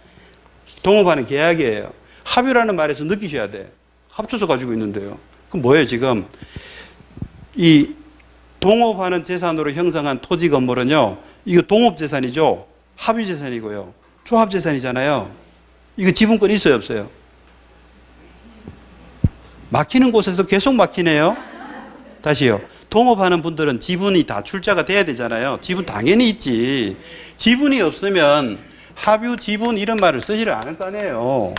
Speaker 1: 동업하는 계약이에요. 합유라는 말에서 느끼셔야 돼. 합쳐서 가지고 있는데요. 그럼 뭐예요, 지금? 이 동업하는 재산으로 형성한 토지 건물은요, 이거 동업재산이죠. 합유재산이고요. 조합재산이잖아요. 이거 지분권 있어요, 없어요? 막히는 곳에서 계속 막히네요. 다시요. 동업하는 분들은 지분이 다 출자가 돼야 되잖아요. 지분 당연히 있지. 지분이 없으면 합유, 지분 이런 말을 쓰지를 않을 거 아니에요.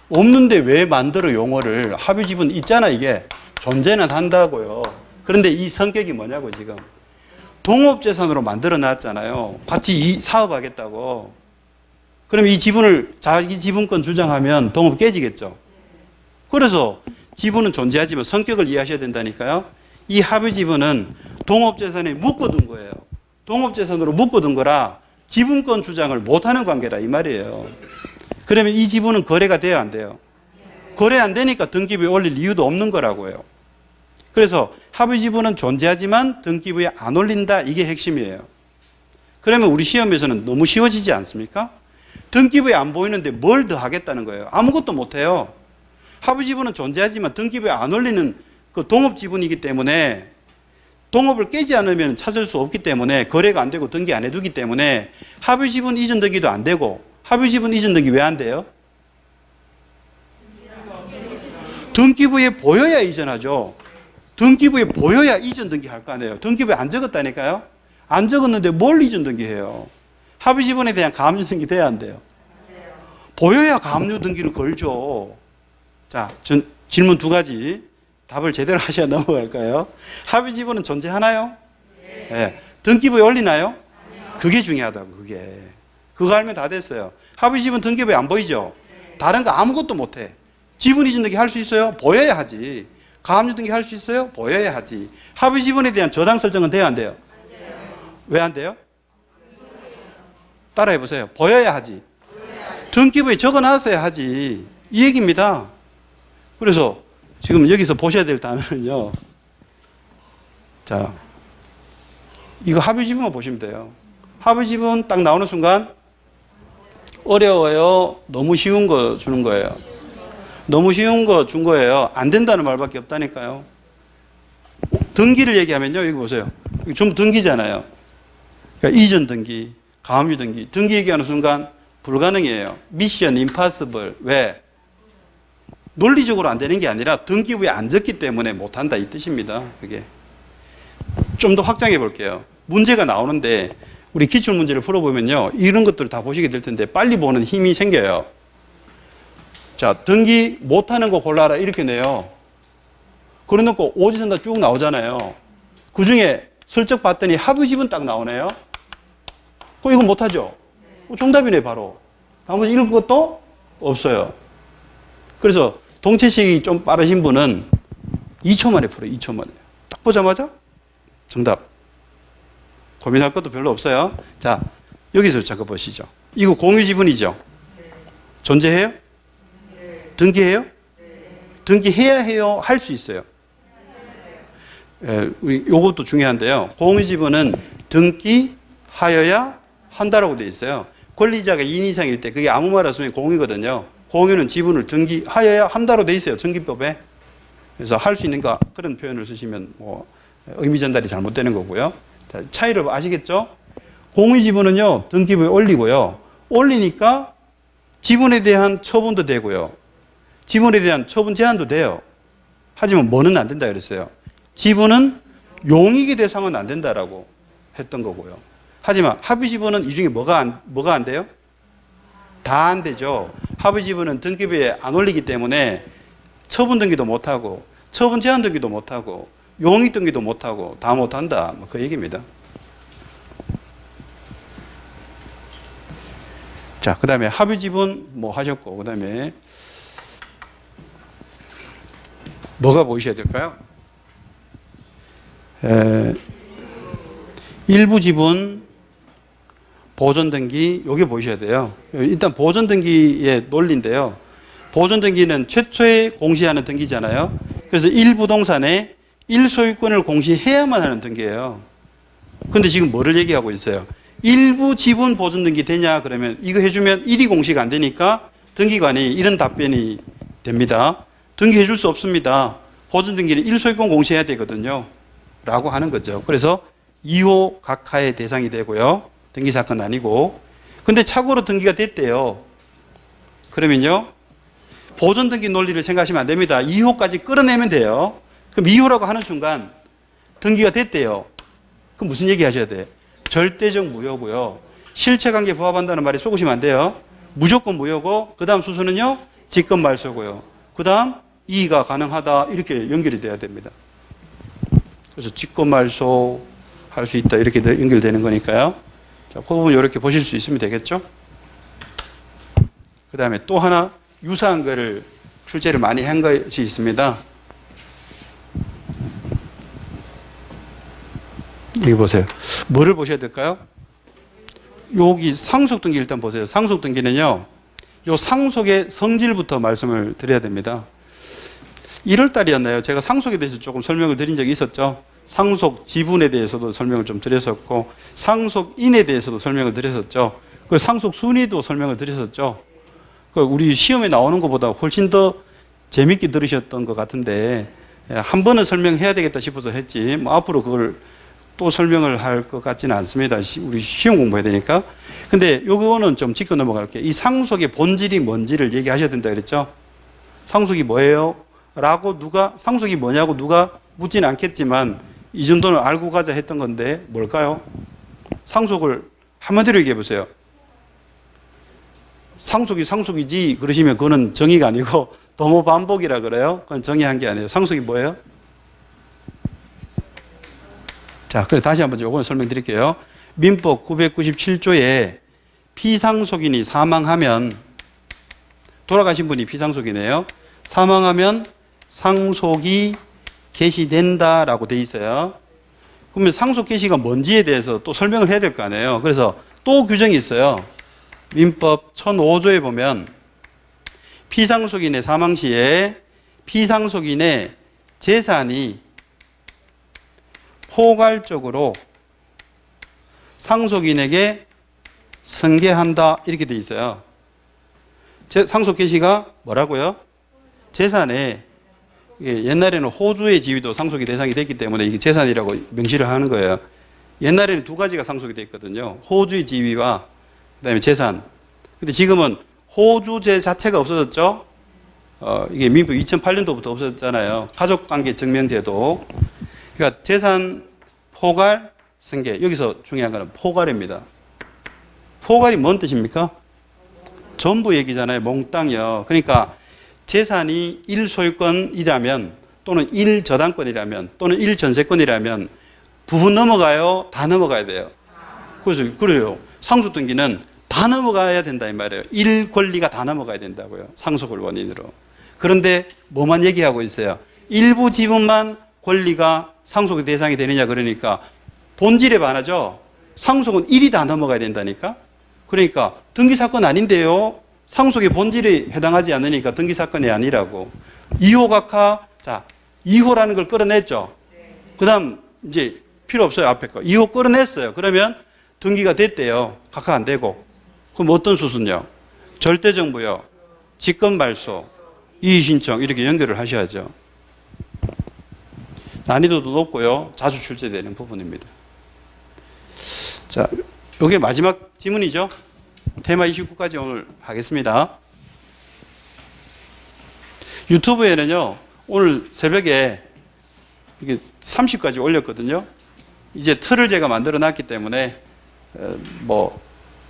Speaker 1: 없는데 왜 만들어 용어를. 합유 지분 있잖아, 이게. 존재는 한다고요. 그런데 이 성격이 뭐냐고, 지금. 동업재산으로 만들어 놨잖아요. 같이 사업하겠다고. 그럼 이 지분을 자기 지분권 주장하면 동업 깨지겠죠. 그래서 지분은 존재하지만 성격을 이해하셔야 된다니까요. 이 합의 지분은 동업재산에 묶어둔 거예요. 동업재산으로 묶어둔 거라 지분권 주장을 못하는 관계다 이 말이에요. 그러면 이 지분은 거래가 돼야 안 돼요? 거래 안 되니까 등기부에 올릴 이유도 없는 거라고요. 그래서 합의 지분은 존재하지만 등기부에 안 올린다, 이게 핵심이에요. 그러면 우리 시험에서는 너무 쉬워지지 않습니까? 등기부에 안 보이는데 뭘 더 하겠다는 거예요. 아무것도 못해요. 합의 지분은 존재하지만 등기부에 안 올리는 그 동업 지분이기 때문에 동업을 깨지 않으면 찾을 수 없기 때문에 거래가 안 되고 등기 안 해두기 때문에 합의 지분 이전 등기도 안 되고. 합의 지분 이전 등기 왜 안 돼요? 등기부에 보여야 이전하죠. 등기부에 보여야 이전 등기 할 거 아니에요. 등기부에 안 적었다니까요. 안 적었는데 뭘 이전 등기해요? 합의 지분에 대한 가압류 등기 돼야 안 돼요? 보여야 가압류 등기를 걸죠. 자, 질문 두 가지. 답을 제대로 하셔야 넘어갈까요? 합의 지분은 존재하나요? 네. 등기부에 올리나요? 그게 중요하다고, 그게. 그거 알면 다 됐어요. 합의 지분 등기부에 안 보이죠? 다른 거 아무것도 못 해. 지분 이전 등기 할 수 있어요? 보여야 하지. 가압류 등기 할 수 있어요? 보여야 하지. 합의 지분에 대한 저당 설정은 돼요, 안 돼요? 왜 안 돼요? 따라해 보세요. 보여야 하지. 등기부에 적어놨어야 하지. 이 얘기입니다. 그래서 지금 여기서 보셔야 될 단어는요. 자, 이거 합의 지분만 보시면 돼요. 합의 지분 딱 나오는 순간 어려워요? 너무 쉬운 거 주는 거예요? 너무 쉬운 거 준 거예요? 안 된다는 말밖에 없다니까요. 등기를 얘기하면요. 여기 보세요. 이게 전부 등기잖아요. 그러니까 이전 등기, 가압류 등기. 등기 얘기하는 순간 불가능해요. 미션 임파서블. 왜? 논리적으로 안 되는 게 아니라 등기부에 안 적기 때문에 못한다 이 뜻입니다. 그게. 좀 더 확장해 볼게요. 문제가 나오는데 우리 기출 문제를 풀어보면요. 이런 것들을 다 보시게 될 텐데 빨리 보는 힘이 생겨요. 자, 등기 못하는 거 골라라 이렇게 내요. 그래 놓고 오지선 다 쭉 나오잖아요. 그 중에 슬쩍 봤더니 합의집은 딱 나오네요. 그럼 이건 못하죠? 정답이네 바로. 나머지 읽을 것도 없어요. 그래서 동체식이 좀 빠르신 분은 2초 만에 풀어요. 2초 만에. 딱 보자마자 정답. 고민할 것도 별로 없어요. 자, 여기서 잠깐 보시죠. 이거 공유지분이죠? 존재해요? 등기해요? 등기해야 해요? 할 수 있어요? 요것도 중요한데요. 공유지분은 등기하여야 한다라고 되어 있어요. 권리자가 2인 이상일 때 그게 아무 말 없으면 공유거든요. 공유는 지분을 등기하여야 한다로 되어 있어요. 등기법에. 그래서 할 수 있는가 그런 표현을 쓰시면 뭐 의미 전달이 잘못되는 거고요. 자, 차이를 아시겠죠? 공유지분은요. 등기부에 올리고요. 올리니까 지분에 대한 처분도 되고요. 지분에 대한 처분 제한도 돼요. 하지만 뭐는 안 된다 그랬어요. 지분은 용익의 대상은 안 된다라고 했던 거고요. 하지만 합의지분은 이 중에 뭐가 안 돼요? 다 안 되죠. 합의지분은 등기부에 안 올리기 때문에 처분 등기도 못하고 처분 제한 등기도 못하고 용익 등기도 못하고 다 못한다. 뭐 그 얘기입니다. 자, 그 다음에 합의지분 뭐 하셨고 그 다음에 뭐가 보이셔야 될까요? 일부 지분 보존등기 여기 보이셔야 돼요. 일단 보존등기의 논리인데요. 보존등기는 최초에 공시하는 등기잖아요. 그래서 1부동산에 1소유권을 공시해야만 하는 등기예요. 근데 지금 뭐를 얘기하고 있어요? 일부 지분 보존등기 되냐 그러면 이거 해주면 1이 공시가 안 되니까 등기관이 이런 답변이 됩니다. 등기해 줄 수 없습니다. 보존등기는 1소유권 공시해야 되거든요. 라고 하는 거죠. 그래서 2호 각하의 대상이 되고요. 등기사건은 아니고. 근데 착오로 등기가 됐대요. 그러면요. 보존등기 논리를 생각하시면 안 됩니다. 2호까지 끌어내면 돼요. 그럼 2호라고 하는 순간 등기가 됐대요. 그럼 무슨 얘기 하셔야 돼? 절대적 무효고요. 실체관계 부합한다는 말이 속으시면 안 돼요. 무조건 무효고 그 다음 수수는요. 직권 말소고요. 그 다음 이의가 가능하다 이렇게 연결이 돼야 됩니다. 그래서 직권 말소 할 수 있다 이렇게 연결되는 거니까요. 자, 그 부분 이렇게 보실 수 있으면 되겠죠. 그 다음에 또 하나 유사한 거를 출제를 많이 한 것이 있습니다. 여기 보세요. 뭐를 보셔야 될까요? 여기 상속등기 일단 보세요. 상속등기는요. 요 상속의 성질부터 말씀을 드려야 됩니다. 1월 달이었나요? 제가 상속에 대해서 조금 설명을 드린 적이 있었죠. 상속 지분에 대해서도 설명을 좀 드렸었고 상속인에 대해서도 설명을 드렸었죠. 그리고 상속 순위도 설명을 드렸었죠. 우리 시험에 나오는 것보다 훨씬 더 재밌게 들으셨던 것 같은데 한 번은 설명해야 되겠다 싶어서 했지 뭐 앞으로 그걸 또 설명을 할 것 같지는 않습니다. 우리 시험 공부해야 되니까. 근데 요거는 좀 짚고 넘어갈게요. 이 상속의 본질이 뭔지를 얘기하셔야 된다 그랬죠. 상속이 뭐예요? 라고 상속이 뭐냐고 누가 묻지는 않겠지만 이 정도는 알고 가자 했던 건데 뭘까요? 상속을 한마디로 얘기해 보세요. 상속이 상속이지 그러시면 그거는 정의가 아니고 도모 반복이라 그래요. 그건 정의한 게 아니에요. 상속이 뭐예요? 자, 그래서 다시 한번 요거는 설명드릴게요. 민법 997조에 피상속인이 사망하면 돌아가신 분이 피상속이네요. 사망하면 상속이 개시된다라고 돼 있어요. 그러면 상속 개시가 뭔지에 대해서 또 설명을 해야 될 거 아니에요. 그래서 또 규정이 있어요. 민법 1005조에 보면 피상속인의 사망 시에 피상속인의 재산이 포괄적으로 상속인에게 승계한다 이렇게 돼 있어요. 상속 개시가 뭐라고요? 재산에 옛날에는 호주의 지위도 상속의 대상이 됐기 때문에 이게 재산이라고 명시를 하는 거예요. 옛날에는 두 가지가 상속이 됐거든요. 호주의 지위와 그다음에 재산. 근데 지금은 호주제 자체가 없어졌죠. 이게 민법 2008년도부터 없어졌잖아요. 가족관계 증명제도. 그러니까 재산 포괄 승계. 여기서 중요한 거는 포괄입니다. 포괄이 뭔 뜻입니까? 전부 얘기잖아요. 몽땅이요. 그러니까 재산이 1소유권이라면 또는 1저당권이라면 또는 1전세권이라면 부분 넘어가요? 다 넘어가야 돼요. 그래서 그래요. 상속 등기는 다 넘어가야 된다 이 말이에요. 1권리가 다 넘어가야 된다고요. 상속을 원인으로. 그런데 뭐만 얘기하고 있어요? 일부 지분만 권리가 상속의 대상이 되느냐 그러니까 본질에 반하죠. 상속은 1이 다 넘어가야 된다니까. 그러니까 등기사건 아닌데요. 상속의 본질에 해당하지 않으니까 등기사건이 아니라고. 2호 각하, 자, 2호라는 걸 끌어냈죠. 그 다음 이제 필요 없어요. 앞에 거. 2호 끌어냈어요. 그러면 등기가 됐대요. 각하 안 되고. 그럼 어떤 수순요? 절대정부요. 직권발소, 이의신청 이렇게 연결을 하셔야죠. 난이도도 높고요. 자주 출제되는 부분입니다. 자, 이게 마지막 지문이죠. 테마 29까지 오늘 하겠습니다. 유튜브에는요, 오늘 새벽에 이게 30까지 올렸거든요. 이제 틀을 제가 만들어 놨기 때문에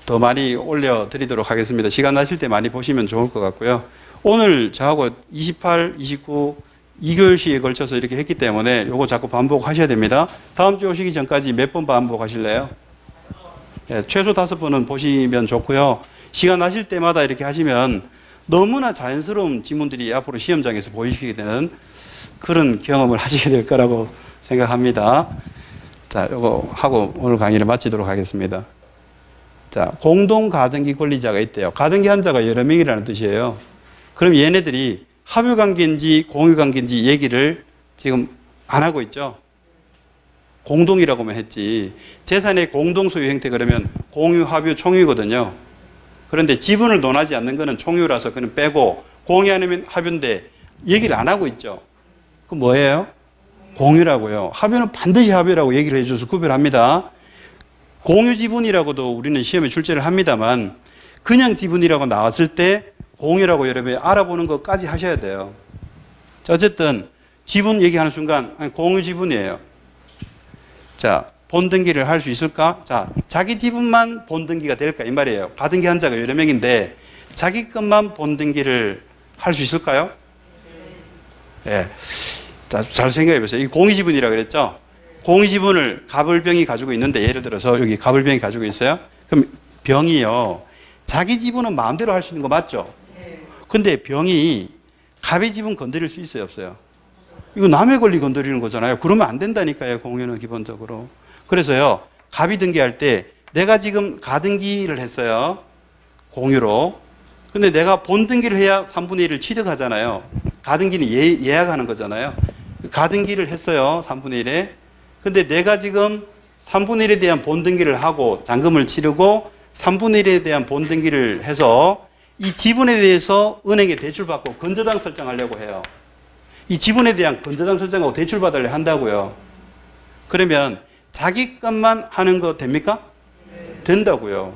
Speaker 1: 더 많이 올려드리도록 하겠습니다. 시간 나실 때 많이 보시면 좋을 것 같고요. 오늘 저하고 28, 29, 2교시에 걸쳐서 이렇게 했기 때문에 요거 자꾸 반복하셔야 됩니다. 다음 주 오시기 전까지 몇 번 반복하실래요? 네, 최소 5번은 보시면 좋고요. 시간 나실 때마다 이렇게 하시면 너무나 자연스러운 지문들이 앞으로 시험장에서 보이시게 되는 그런 경험을 하시게 될 거라고 생각합니다. 자, 요거 하고 오늘 강의를 마치도록 하겠습니다. 자, 공동가등기 권리자가 있대요. 가등기 한자가 여러 명이라는 뜻이에요. 그럼 얘네들이 합유관계인지 공유관계인지 얘기를 지금 안 하고 있죠. 공동이라고만 했지. 재산의 공동소유 형태 그러면 공유, 합유, 총유거든요. 그런데 지분을 논하지 않는 거는 총유라서 그는 빼고 공유 아니면 합유인데 얘기를 안 하고 있죠. 그럼 뭐예요? 공유라고요. 합유는 반드시 합유라고 얘기를 해줘서 구별합니다. 공유 지분이라고도 우리는 시험에 출제를 합니다만 그냥 지분이라고 나왔을 때 공유라고 여러분이 알아보는 것까지 하셔야 돼요. 자, 어쨌든 지분 얘기하는 순간 공유 지분이에요. 자, 본등기를 할 수 있을까? 자, 자기 지분만 본등기가 될까? 이 말이에요. 가등기 한자가 여러 명인데 자기 것만 본등기를 할 수 있을까요? 예. 네. 자, 잘 생각해 보세요. 이 공유지분이라고 그랬죠? 공유지분을 갑을병이 가지고 있는데 예를 들어서 여기 갑을병이 가지고 있어요. 그럼 병이요. 자기 지분은 마음대로 할 수 있는 거 맞죠? 근데 병이 갑의 지분 건드릴 수 있어요, 없어요? 이거 남의 권리 건드리는 거잖아요. 그러면 안 된다니까요, 공유는 기본적으로. 그래서요, 갑이 등기할 때 내가 지금 가등기를 했어요. 공유로. 근데 내가 본등기를 해야 3분의 1을 취득하잖아요. 가등기는 예약하는 거잖아요. 가등기를 했어요, 3분의 1에. 근데 내가 지금 3분의 1에 대한 본등기를 하고 잔금을 치르고 3분의 1에 대한 본등기를 해서 이 지분에 대해서 은행에 대출받고 건저당 설정하려고 해요. 이 지분에 대한 건저당 설정하고 대출받으려 한다고요. 그러면 자기 것만 하는 거 됩니까? 된다고요.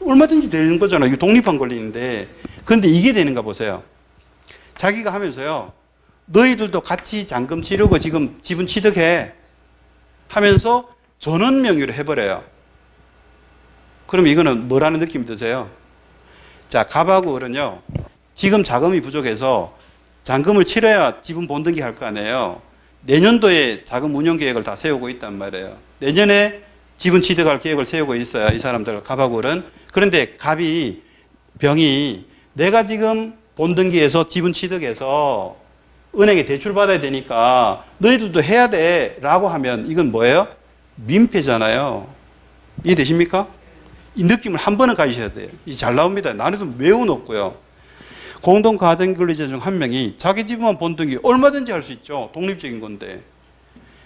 Speaker 1: 얼마든지 되는 거잖아요. 이거 독립한 권리인데. 그런데 이게 되는가 보세요. 자기가 하면서요. 너희들도 같이 잔금 치르고 지금 지분 취득해 하면서 전원 명의로 해버려요. 그럼 이거는 뭐라는 느낌이 드세요? 자, 갑하고 을은요. 지금 자금이 부족해서 잔금을 치러야 지분 본등기 할 거 아니에요. 내년도에 자금 운용 계획을 다 세우고 있단 말이에요. 내년에 지분 취득할 계획을 세우고 있어요. 이 사람들 갑하고 을은. 그런데 갑이 병이 내가 지금 본등기에서 지분 취득해서 은행에 대출 받아야 되니까 너희들도 해야 돼 라고 하면 이건 뭐예요? 민폐잖아요. 이해되십니까? 이 느낌을 한 번은 가지셔야 돼요. 이 잘 나옵니다. 난이도 매우 높고요. 공동 가등기 권리자 중 한 명이 자기 지분만 본등기 얼마든지 할 수 있죠. 독립적인 건데.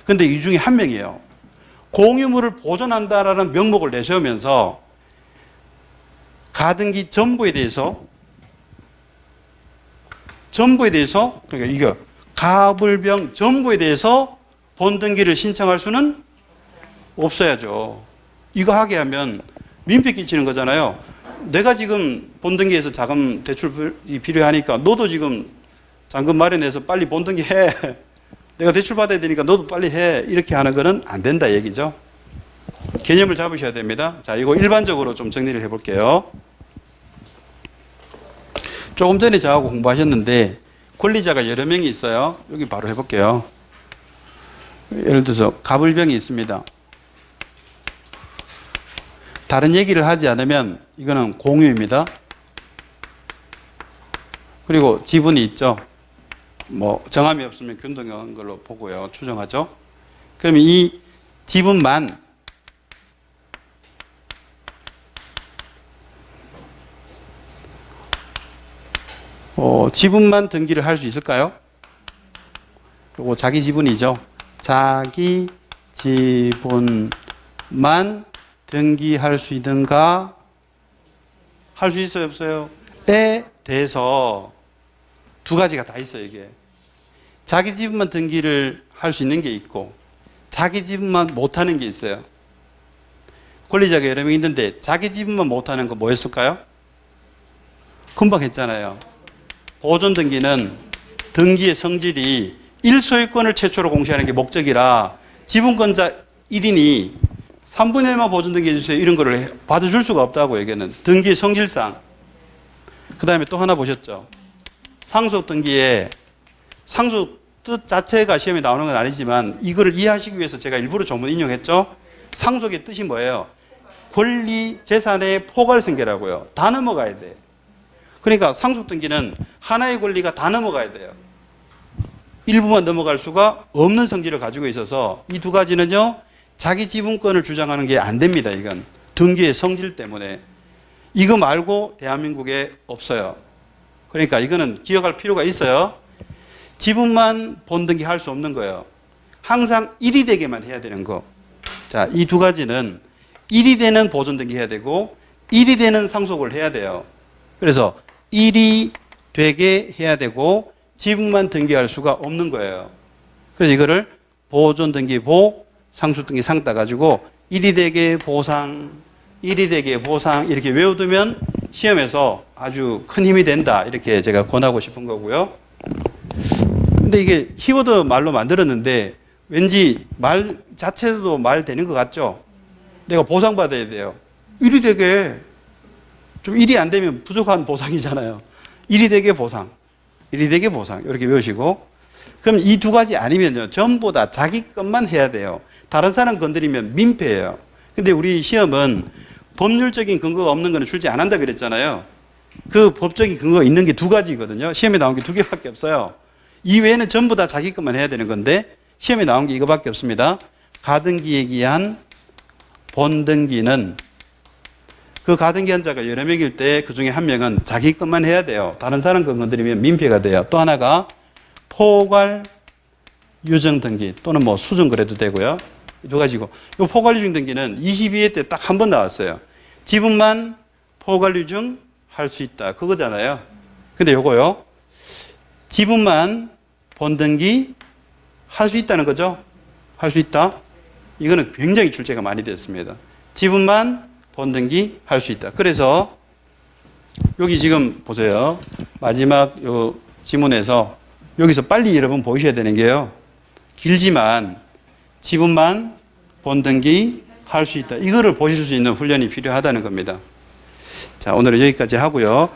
Speaker 1: 근데 이 중에 한 명이에요. 공유물을 보존한다라는 명목을 내세우면서 가등기 전부에 대해서 그러니까 이거 갑을병 전부에 대해서 본등기를 신청할 수는 없어야죠. 이거 하게 하면 민폐 끼치는 거잖아요. 내가 지금 본등기에서 자금 대출이 필요하니까 너도 지금 잔금 마련해서 빨리 본등기 해. 내가 대출 받아야 되니까 너도 빨리 해. 이렇게 하는 거는 안 된다 얘기죠. 개념을 잡으셔야 됩니다. 자, 이거 일반적으로 좀 정리를 해볼게요. 조금 전에 저하고 공부하셨는데 권리자가 여러 명이 있어요. 여기 바로 해볼게요. 예를 들어서 갑을병이 있습니다. 다른 얘기를 하지 않으면 이거는 공유입니다. 그리고 지분이 있죠. 뭐 정함이 없으면 균등한 걸로 보고요. 추정하죠. 그러면 이 지분만 지분만 등기를 할 수 있을까요? 요거 자기 지분이죠. 자기 지분만 등기할 수 있는가? 할 수 있어요, 없어요? 에 대해서 두 가지가 다 있어요, 이게. 자기 지분만 등기를 할 수 있는 게 있고, 자기 지분만 못하는 게 있어요. 권리자가 여러 명 있는데, 자기 지분만 못하는 거 뭐였을까요? 금방 했잖아요. 보존 등기는 등기의 성질이 1소유권을 최초로 공시하는 게 목적이라, 지분권자 1인이 3분의 1만 보존 등기해 주세요. 이런 거를 받아줄 수가 없다고 얘기는. 등기의 성질상. 그 다음에 또 하나 보셨죠? 상속 등기에 상속 뜻 자체가 시험에 나오는 건 아니지만 이거를 이해하시기 위해서 제가 일부러 조문 인용했죠? 상속의 뜻이 뭐예요? 권리 재산의 포괄성계라고요. 다 넘어가야 돼. 그러니까 상속 등기는 하나의 권리가 다 넘어가야 돼요. 일부만 넘어갈 수가 없는 성질을 가지고 있어서 이 두 가지는요, 자기 지분권을 주장하는 게 안 됩니다. 이건 등기의 성질 때문에. 이거 말고 대한민국에 없어요. 그러니까 이거는 기억할 필요가 있어요. 지분만 본등기 할 수 없는 거예요. 항상 1이 되게만 해야 되는 거. 자, 이 두 가지는 1이 되는 보존 등기 해야 되고 1이 되는 상속을 해야 돼요. 그래서 1이 되게 해야 되고 지분만 등기할 수가 없는 거예요. 그래서 이거를 보존 등기 보, 상속 등기 상 따가지고 1이 되게 보상, 1이 되게 보상 이렇게 외워두면 시험에서 아주 큰 힘이 된다. 이렇게 제가 권하고 싶은 거고요. 근데 이게 키워드 말로 만들었는데 왠지 말 자체도 말 되는 것 같죠? 내가 보상받아야 돼요. 1이 되게, 좀 1이 안 되면 부족한 보상이잖아요. 1이 되게 보상, 1이 되게 보상 이렇게 외우시고, 그럼 이 두 가지 아니면요, 전부 다 자기 것만 해야 돼요. 다른 사람 건드리면 민폐예요. 근데 우리 시험은 법률적인 근거가 없는 거는 출제 안 한다 그랬잖아요. 그 법적인 근거가 있는 게 두 가지거든요. 시험에 나온 게 두 개밖에 없어요. 이 외에는 전부 다 자기 것만 해야 되는 건데 시험에 나온 게 이거밖에 없습니다. 가등기에 기한 본등기는 그 가등기한 자가 여러 명일 때 그 중에 한 명은 자기 것만 해야 돼요. 다른 사람 것 건드리면 민폐가 돼요. 또 하나가 포괄 유증 등기 또는 뭐 수증 그래도 되고요. 두 가지고, 이 포괄 유증 등기는 22회 때 딱 한 번 나왔어요. 지분만 포괄 유증 할 수 있다. 그거잖아요. 근데 요거요, 지분만 본등기 할 수 있다는 거죠. 할 수 있다. 이거는 굉장히 출제가 많이 됐습니다. 지분만 본등기 할 수 있다. 그래서 여기 지금 보세요. 마지막 요 지문에서 여기서 빨리 여러분 보이셔야 되는 게요, 길지만 지분만 본등기 할 수 있다. 이거를 보실 수 있는 훈련이 필요하다는 겁니다. 자, 오늘은 여기까지 하고요.